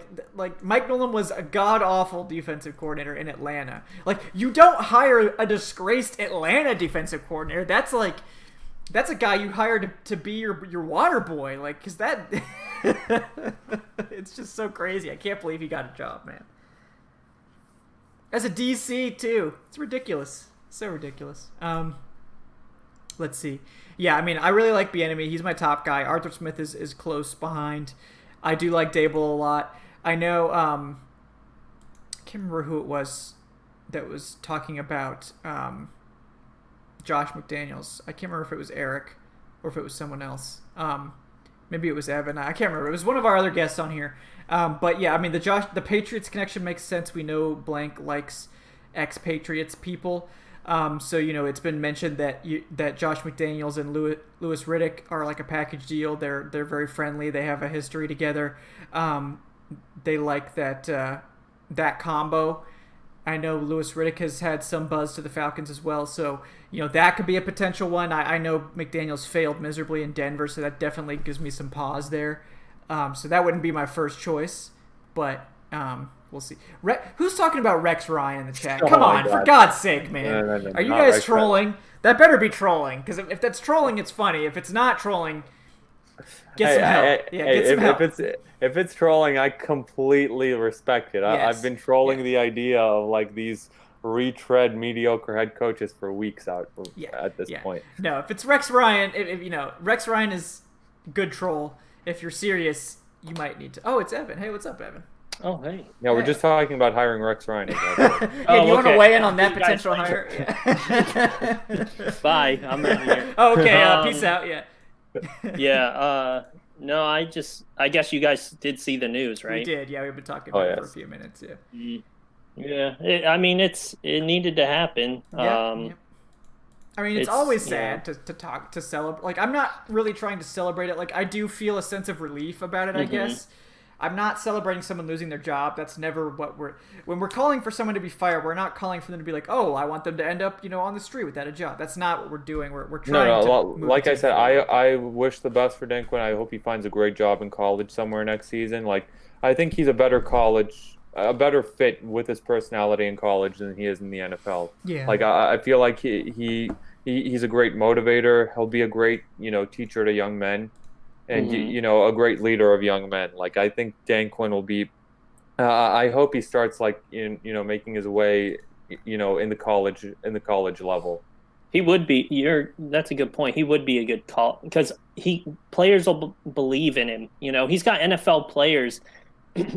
Mike Nolan was a god awful defensive coordinator in Atlanta. Like you don't hire a disgraced Atlanta defensive coordinator. That's a guy you hired to be your water boy. Because that it's just so crazy. I can't believe he got a job, man. As a DC too, it's ridiculous. So ridiculous. Let's see. Yeah, I mean, I really like Bieniemy. He's my top guy. Arthur Smith is close behind. I do like Daboll a lot. I know. I can't remember who it was that was talking about Josh McDaniels. I can't remember if it was Eric or if it was someone else. Maybe it was Evan. I can't remember. It was one of our other guests on here. But yeah, I mean, the Patriots connection makes sense. We know Blank likes ex-Patriots people. So it's been mentioned that Josh McDaniels and Louis Riddick are like a package deal. They're very friendly. They have a history together. They like that combo. I know Louis Riddick has had some buzz to the Falcons as well. So that could be a potential one. I know McDaniels failed miserably in Denver, so that definitely gives me some pause there. So that wouldn't be my first choice, but We'll see. Who's talking about Rex Ryan in the chat? Oh Come my on, for God. God's sake, man. No, Are you not guys Rex trolling? That better be trolling, because if that's trolling, it's funny. If it's not trolling, get some help. Get some help. If it's trolling, I completely respect it. Yes. I've been trolling the idea of like these retread mediocre head coaches for weeks at this point. No, if it's Rex Ryan, Rex Ryan is good troll. If you're serious, you might need to. Oh, it's Evan. Hey, what's up, Evan? Oh, hey. Yeah, we're just talking about hiring Rex Ryan. Do you want to weigh in on that potential hire? Bye. I'm out here. Oh, okay. Peace out. Yeah. Yeah. No, I guess you guys did see the news, right? We did. Yeah, we've been talking about it for a few minutes. Yeah. Yeah. It needed to happen. Yeah. I mean, it's always sad to celebrate. Like, I'm not really trying to celebrate it. Like, I do feel a sense of relief about it, I guess. I'm not celebrating someone losing their job. That's never what when we're calling for someone to be fired, we're not calling for them to be like, oh, I want them to end up, on the street without a job. That's not what we're doing. We're trying to move like I said, forward. I wish the best for Dan Quinn. I hope he finds a great job in college somewhere next season. Like, I think he's a better fit with his personality in college than he is in the NFL. Yeah. Like, I feel like he's a great motivator. He'll be a great, teacher to young men. And, a great leader of young men. Like, I think Dan Quinn will be I hope he starts, like, making his way, in the college level. He would be. That's a good point. He would be a good call because players will believe in him. He's got NFL players,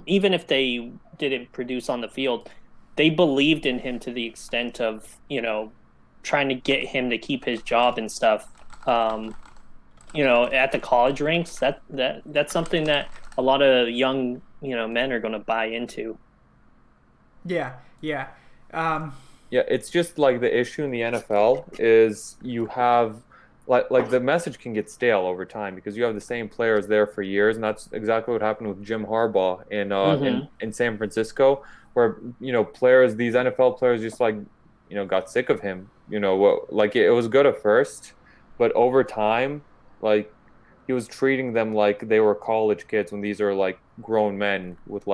even if they didn't produce on the field, they believed in him to the extent of, trying to get him to keep his job and stuff. At the college ranks, that's something that a lot of young, men are going to buy into. Yeah. It's just like the issue in the NFL is you have like the message can get stale over time because you have the same players there for years, and that's exactly what happened with Jim Harbaugh in San Francisco, where these NFL players just got sick of him. Like it was good at first, but over time, like he was treating them like they were college kids when these are like grown men with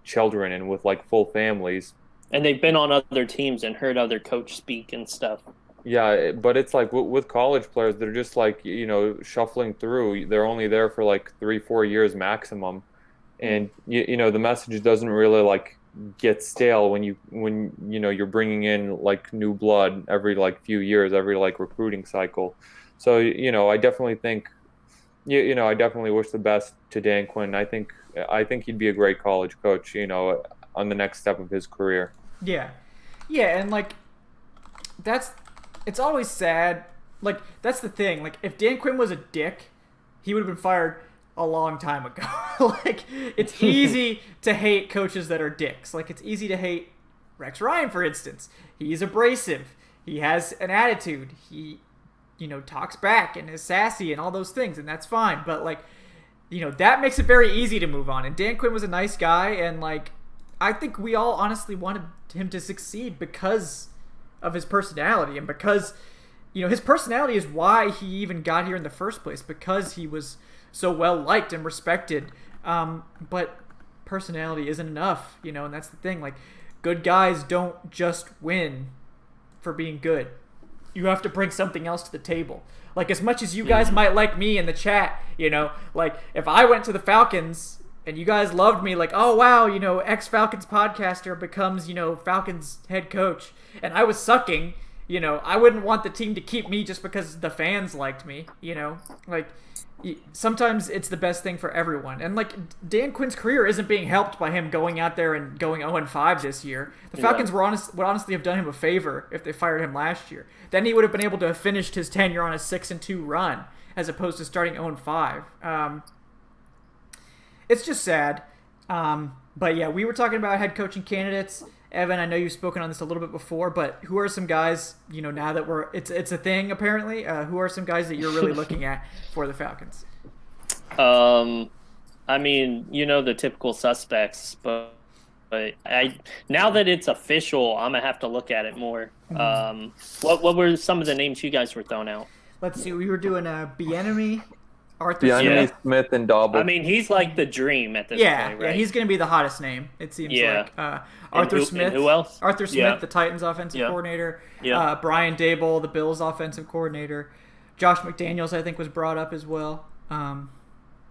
children and with like full families. And they've been on other teams and heard other coach speak and stuff. Yeah, but it's like with college players, they're just like, shuffling through. They're only there for like 3-4 years maximum. And, the message doesn't really like get stale when you're bringing in like new blood every like few years, every like recruiting cycle. So, I definitely think, I definitely wish the best to Dan Quinn. I think he'd be a great college coach, on the next step of his career. Yeah. Yeah, and like it's always sad. Like, that's the thing. Like, if Dan Quinn was a dick, he would have been fired a long time ago. Like, it's easy to hate coaches that are dicks. Like, it's easy to hate Rex Ryan, for instance. He's abrasive. He has an attitude. He, talks back and is sassy and all those things, and that's fine. But, like, that makes it very easy to move on. And Dan Quinn was a nice guy, and, like, I think we all honestly wanted him to succeed because of his personality and because, his personality is why he even got here in the first place, because he was so well liked and respected. But personality isn't enough, and that's the thing. Like, good guys don't just win for being good. You have to bring something else to the table. Like, as much as you guys might like me in the chat, like, if I went to the Falcons and you guys loved me, like, oh, wow, ex-Falcons podcaster becomes, Falcons head coach, and I was sucking, I wouldn't want the team to keep me just because the fans liked me, Like, sometimes it's the best thing for everyone. And, like, Dan Quinn's career isn't being helped by him going out there and going 0-5 this year. The Falcons would honestly have done him a favor if they fired him last year. Then he would have been able to have finished his tenure on a 6-2 run as opposed to starting 0-5. It's just sad. But, yeah, we were talking about head coaching candidates. Evan, I know you've spoken on this a little bit before, but who are some guys, now that it's a thing apparently, who are some guys that you're really looking at for the Falcons? I mean, the typical suspects, but now that it's official, I'm gonna have to look at it more. What were some of the names you guys were throwing out? Let's see. We were doing Bieniemy, Arthur Bieniemy, Smith. Smith, and Double. I mean, he's like the dream at this point, right? Yeah, he's going to be the hottest name, it seems like. Arthur Smith. And who else? Arthur Smith, the Titans offensive coordinator. Yeah. Brian Dable, the Bills offensive coordinator. Josh McDaniels, I think, was brought up as well.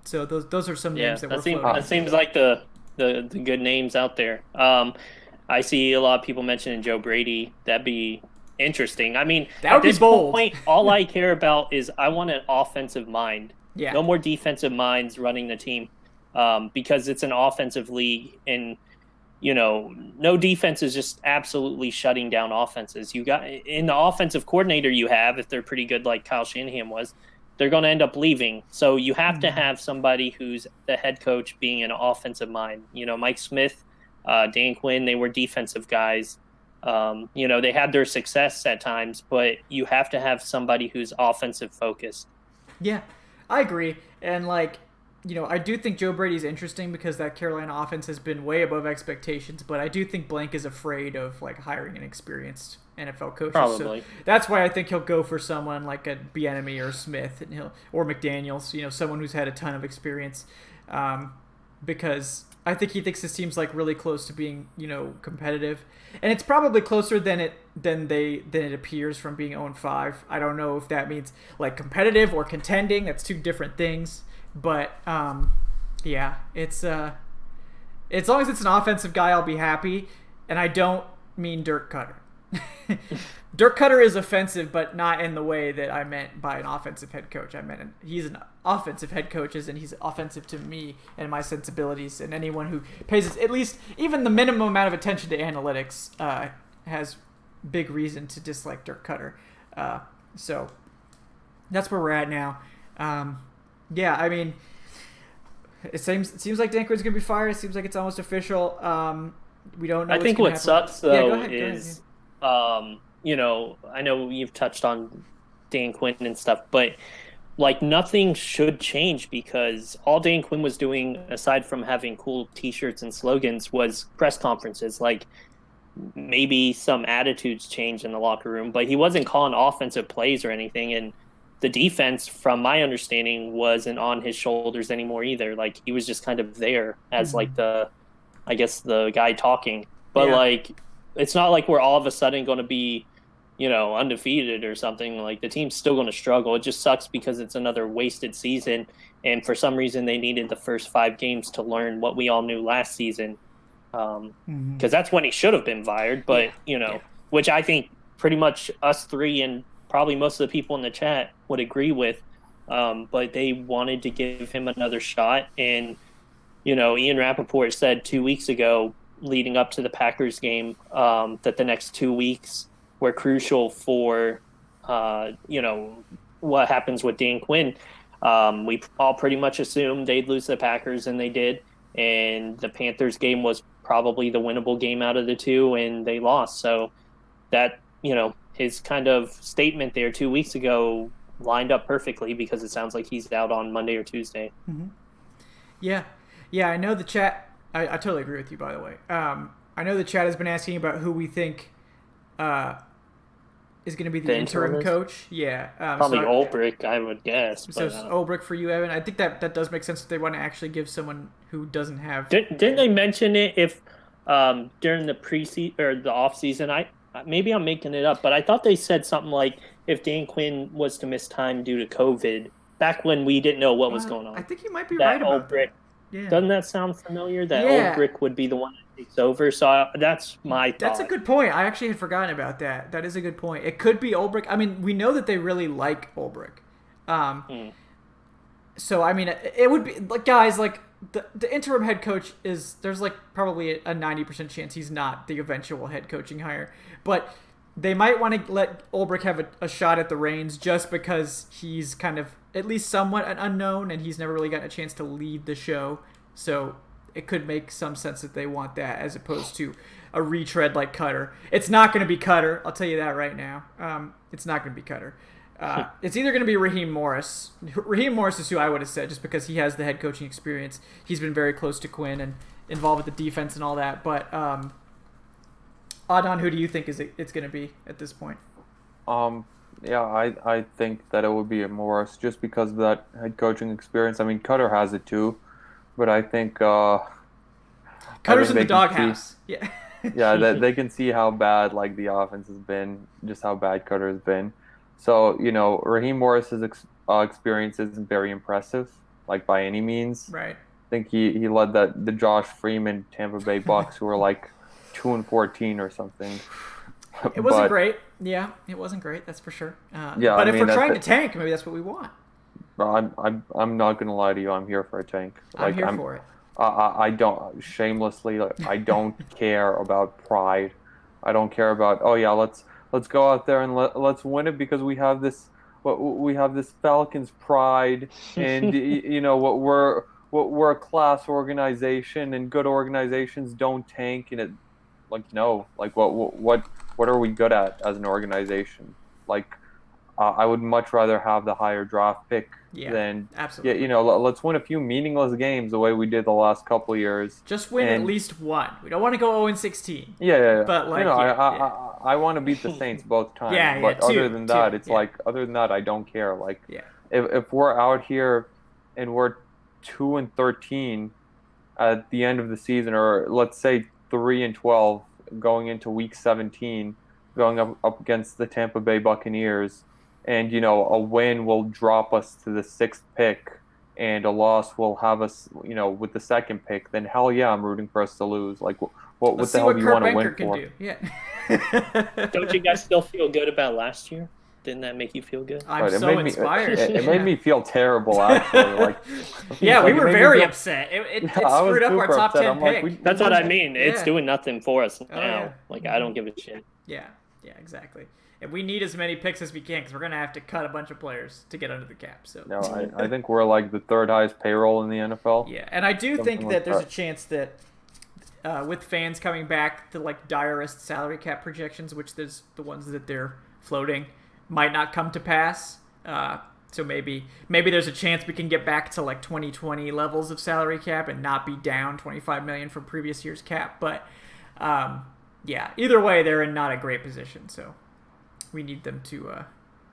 So those are some names that were floating. That seems like the good names out there. I see a lot of people mentioning Joe Brady. That'd be interesting. I mean, that would at this be bold. point, all I care about is I want an offensive mind. Yeah. No more defensive minds running the team, because it's an offensive league, and no defense is just absolutely shutting down offenses. You got in the offensive coordinator you have, if they're pretty good like Kyle Shanahan was, they're going to end up leaving. So you have to have somebody who's the head coach being an offensive mind. Mike Smith, Dan Quinn, they were defensive guys. They had their success at times, but you have to have somebody who's offensive focused. Yeah, I agree. And I do think Joe Brady's interesting because that Carolina offense has been way above expectations, but I do think Blank is afraid of hiring an experienced NFL coach. Probably. So that's why I think he'll go for someone like a Bieniemy or Smith or McDaniels, someone who's had a ton of experience, because I think he thinks this team's really close to being, competitive, and it's probably closer than it appears from being 0-5. I don't know if that means competitive or contending. That's two different things. But yeah, it's as long as it's an offensive guy, I'll be happy. And I don't mean Dirk Koetter. Dirk Koetter is offensive, but not in the way that I meant by an offensive head coach. I meant he's an offensive head coach, and he's offensive to me and my sensibilities. And anyone who pays at least even the minimum amount of attention to analytics has big reason to dislike Dirk Koetter. So that's where we're at now. Yeah, I mean, it seems like Dan Quinn's going to be fired. It seems like it's almost official. We don't know. I think what sucks, though, is, I know you've touched on Dan Quinn and stuff, but, nothing should change because all Dan Quinn was doing, aside from having cool T-shirts and slogans, was press conferences. Maybe some attitudes changed in the locker room, but he wasn't calling offensive plays or anything, and the defense, from my understanding, wasn't on his shoulders anymore either. He was just kind of there as the guy talking. But it's not like we're all of a sudden going to be, undefeated or something. The team's still going to struggle. It just sucks because it's another wasted season. And for some reason, they needed the first 5 games to learn what we all knew last season. Because that's when he should have been fired. But, which I think pretty much us three and probably most of the people in the chat would agree with, but they wanted to give him another shot. And, Ian Rappaport said 2 weeks ago, leading up to the Packers game, that the next 2 weeks were crucial for, what happens with Dan Quinn. We all pretty much assumed they'd lose the Packers, and they did. And the Panthers game was probably the winnable game out of the two, and they lost. So that, his kind of statement there 2 weeks ago lined up perfectly because it sounds like he's out on Monday or Tuesday. Mm-hmm. Yeah, I know the chat. I totally agree with you, by the way. I know the chat has been asking about who we think is going to be the interim coach. Yeah, probably Ulbrich, I would guess. So Ulbrich for you, Evan. I think that does make sense if they want to actually give someone who doesn't have. Didn't they mention it if during the preseason or the off season? Maybe I'm making it up, but I thought they said something like if Dan Quinn was to miss time due to COVID, back when we didn't know what was going on. I think you might be right about that. Yeah. Doesn't that sound familiar? That Ulbrich would be the one that takes over. So that's my thought. That's a good point. I actually had forgotten about that. That is a good point. It could be Ulbrich. I mean, we know that they really like Ulbrich. So, I mean, it would be guys, the interim head coach there's probably a 90% chance he's not the eventual head coaching hire. But they might want to let Ulbrich have a shot at the reins just because he's kind of at least somewhat an unknown and he's never really gotten a chance to lead the show. So it could make some sense that they want that as opposed to a retread like Koetter. It's not going to be Koetter. I'll tell you that right now. It's not going to be Koetter. It's either going to be Raheem Morris. Raheem Morris is who I would have said just because he has the head coaching experience. He's been very close to Quinn and involved with the defense and all that. But Adon, who do you think it's going to be at this point? Yeah, I think that it would be Morris just because of that head coaching experience. I mean, Koetter has it too, but I Cutter's think in the they can see, doghouse. Yeah. yeah, that they can see how bad like the offense has been, just how bad Koetter has been. So Raheem Morris's experience isn't very impressive, like by any means. Right. I think he led the Josh Freeman Tampa Bay Bucks who were like 2-14 or something. It wasn't But great. Yeah, it wasn't great. That's for sure. yeah, I But if mean we're trying to tank, maybe that's what we want. I'm not gonna lie to you. I'm here for a tank. I'm Like here for it. I don't shamelessly. Like, I don't care about pride. I don't care about. Oh yeah, let's go out there and let's win it because we have this Falcons pride and what we're a class organization and good organizations don't tank and it like no like what are we good at as an organization like I would much rather have the higher draft pick Yeah, than yeah, absolutely. let's win a few meaningless games the way we did the last couple of years. Just win at And least one. We don't want to go 0-16. yeah. But You like, know, yeah, yeah. I want to beat the Saints both times, Yeah, yeah, but other two, than two, that, it's yeah. like other than that, I don't care. Like Yeah. if we're out here and we're 2-13 at the end of the season, or let's say 3-12 going into week 17, going up against the Tampa Bay Buccaneers, and a win will drop us to the sixth pick, and a loss will have us, with the second pick. Then hell yeah, I'm rooting for us to lose. Like what Let's the see hell what do you Kurt want to Becker win can for? do. Yeah. Don't you guys still feel good about last year? Didn't that make you feel good? I'm But so inspired. It made me feel terrible actually. Like Yeah, we like, it were made me very feel- upset. It Yeah, I was screwed up our super top upset. 10 I'm like, pick. That's what I mean. It's Yeah. doing nothing for us now. yeah. Like, I don't give a shit. Yeah, exactly. And we need as many picks as we can because we're gonna have to cut a bunch of players to get under the cap. So No, I think we're like the third highest payroll in the NFL. yeah, and I do Something think like that there's that. a chance that with fans coming back, the like direst salary cap projections, which there's the ones that they're floating, might not come to pass. So maybe there's a chance we can get back to like 2020 levels of salary cap and not be down 25 million from previous year's cap. But yeah, either way, they're in not a great position. So we need them to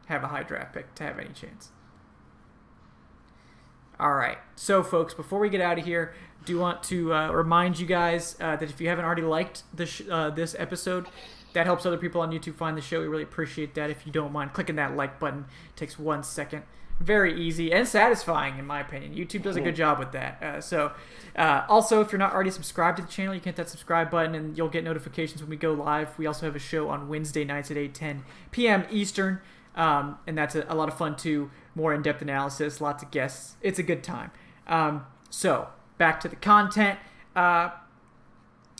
have a high draft pick to have any chance. All right. So, folks, before we get out of here, do want to remind you guys that if you haven't already liked this episode, that helps other people on YouTube find the show. We really appreciate that. If you don't mind clicking that like button, it takes 1 second. Very easy and satisfying, in my opinion. YouTube does a good job with that. Also, if you're not already subscribed to the channel, you can hit that subscribe button, and you'll get notifications when we go live. We also have a show on Wednesday nights at 8:10 p.m. Eastern, and that's a lot of fun, too. More in-depth analysis, lots of guests. It's a good time. So, back to the content. I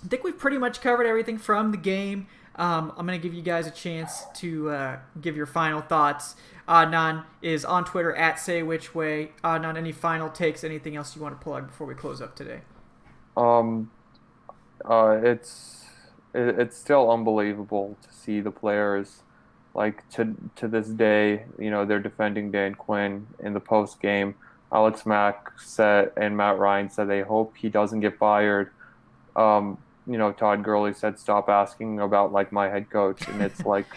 think we've pretty much covered everything from the game. I'm going to give you guys a chance to give your final thoughts. Adnan is on Twitter at SayWhичWay. Adnan, any final takes, anything else you want to plug before we close up today? It's still unbelievable to see the players like to this day. They're defending Dan Quinn in the post game. Alex Mack said and Matt Ryan said they hope he doesn't get fired. Todd Gurley said stop asking about like my head coach, and it's like.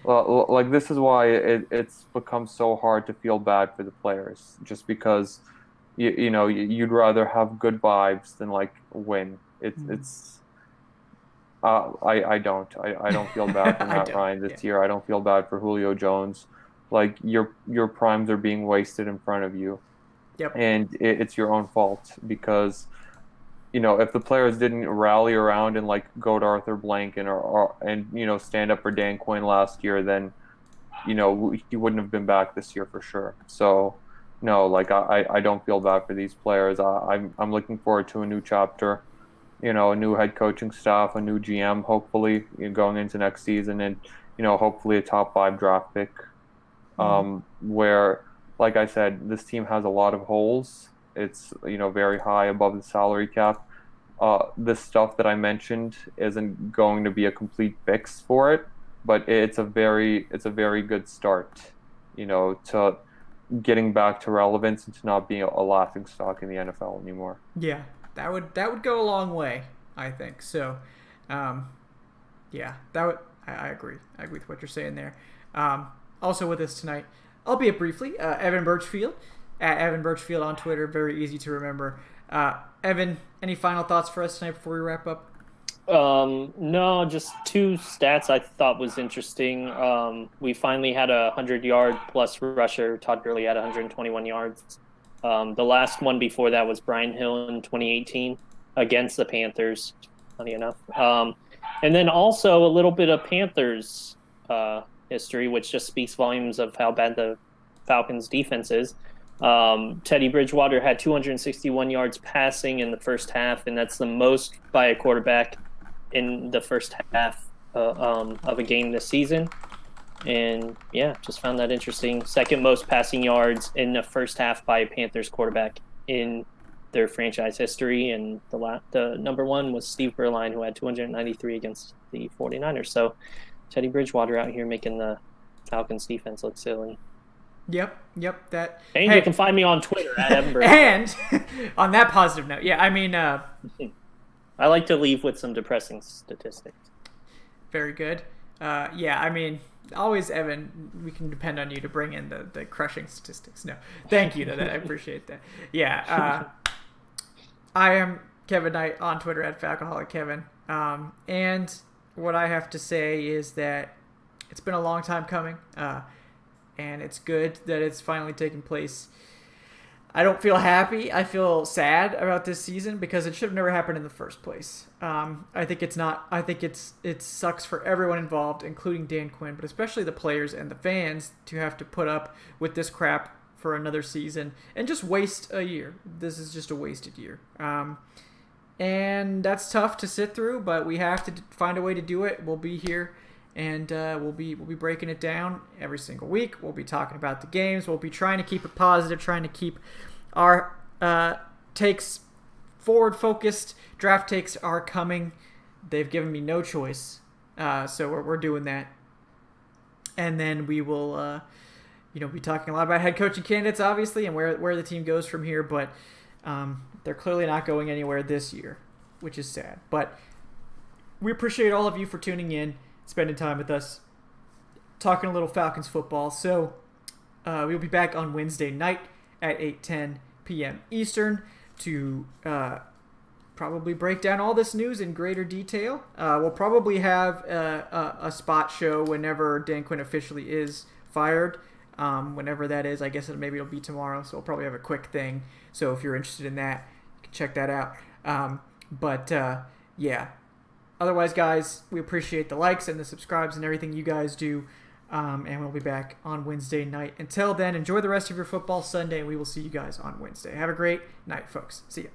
Like this is why it's become so hard to feel bad for the players, just because you'd rather have good vibes than like win. It's I don't feel bad for Matt Ryan this year. I don't feel bad for Julio Jones. Like your primes are being wasted in front of you. Yep. And it's your own fault because if the players didn't rally around and like go to Arthur Blank and stand up for Dan Quinn last year, then he wouldn't have been back this year for sure. So no, like I don't feel bad for these players. I'm looking forward to a new chapter, a new head coaching staff, a new GM, hopefully going into next season, and hopefully a top 5 draft pick. Where, like I said, this team has a lot of holes. It's very high above the salary cap. This stuff that I mentioned isn't going to be a complete fix for it, but it's a very good start, to getting back to relevance and to not being a laughing stock in the NFL anymore. Yeah, that would go a long way, I think. So, yeah, I agree. I agree with what you're saying there. Also with us tonight, albeit briefly, Evan Birchfield, at Evan Birchfield on Twitter. Very easy to remember. Evan, any final thoughts for us tonight before we wrap up? No, just two stats I thought was interesting. We finally had a 100-yard plus rusher. Todd Gurley had 121 yards. The last one before that was Brian Hill in 2018 against the Panthers, funny enough. And then also a little bit of Panthers history, which just speaks volumes of how bad the Falcons defense is. Teddy Bridgewater had 261 yards passing in the first half, and that's the most by a quarterback in the first half of a game this season. And yeah, just found that interesting. Second most passing yards in the first half by a Panthers quarterback in their franchise history. And the number one was Steve Berline, who had 293 against the 49ers. So Teddy Bridgewater out here making the Falcons defense look silly. Yep. And you can find me on Twitter at Edinburgh. And on that positive note, yeah, I mean, I like to leave with some depressing statistics. Very good. Yeah, I mean, always, Evan, we can depend on you to bring in the crushing statistics. No, thank you. I appreciate that. Yeah, I am Kevin Knight on Twitter at Falcoholic Kevin. And what I have to say is that it's been a long time coming, and it's good that it's finally taking place. I don't feel happy. I feel sad about this season because it should have never happened in the first place. I think it's not. I think it sucks for everyone involved, including Dan Quinn, but especially the players and the fans, to have to put up with this crap for another season and just waste a year. This is just a wasted year. And that's tough to sit through, but we have to find a way to do it. We'll be here. And we'll be breaking it down every single week. We'll be talking about the games. We'll be trying to keep it positive, trying to keep our takes forward-focused. Draft takes are coming. They've given me no choice, so we're doing that. And then we will, be talking a lot about head coaching candidates, obviously, and where the team goes from here. But they're clearly not going anywhere this year, which is sad. But we appreciate all of you for tuning in, spending time with us, talking a little Falcons football. So we'll be back on Wednesday night at 8:10 p.m. Eastern to probably break down all this news in greater detail. We'll probably have a spot show whenever Dan Quinn officially is fired. Whenever that is, I guess maybe it'll be tomorrow. So we'll probably have a quick thing. So if you're interested in that, you can check that out. Yeah. Otherwise, guys, we appreciate the likes and the subscribes and everything you guys do. And we'll be back on Wednesday night. Until then, enjoy the rest of your football Sunday, and we will see you guys on Wednesday. Have a great night, folks. See ya.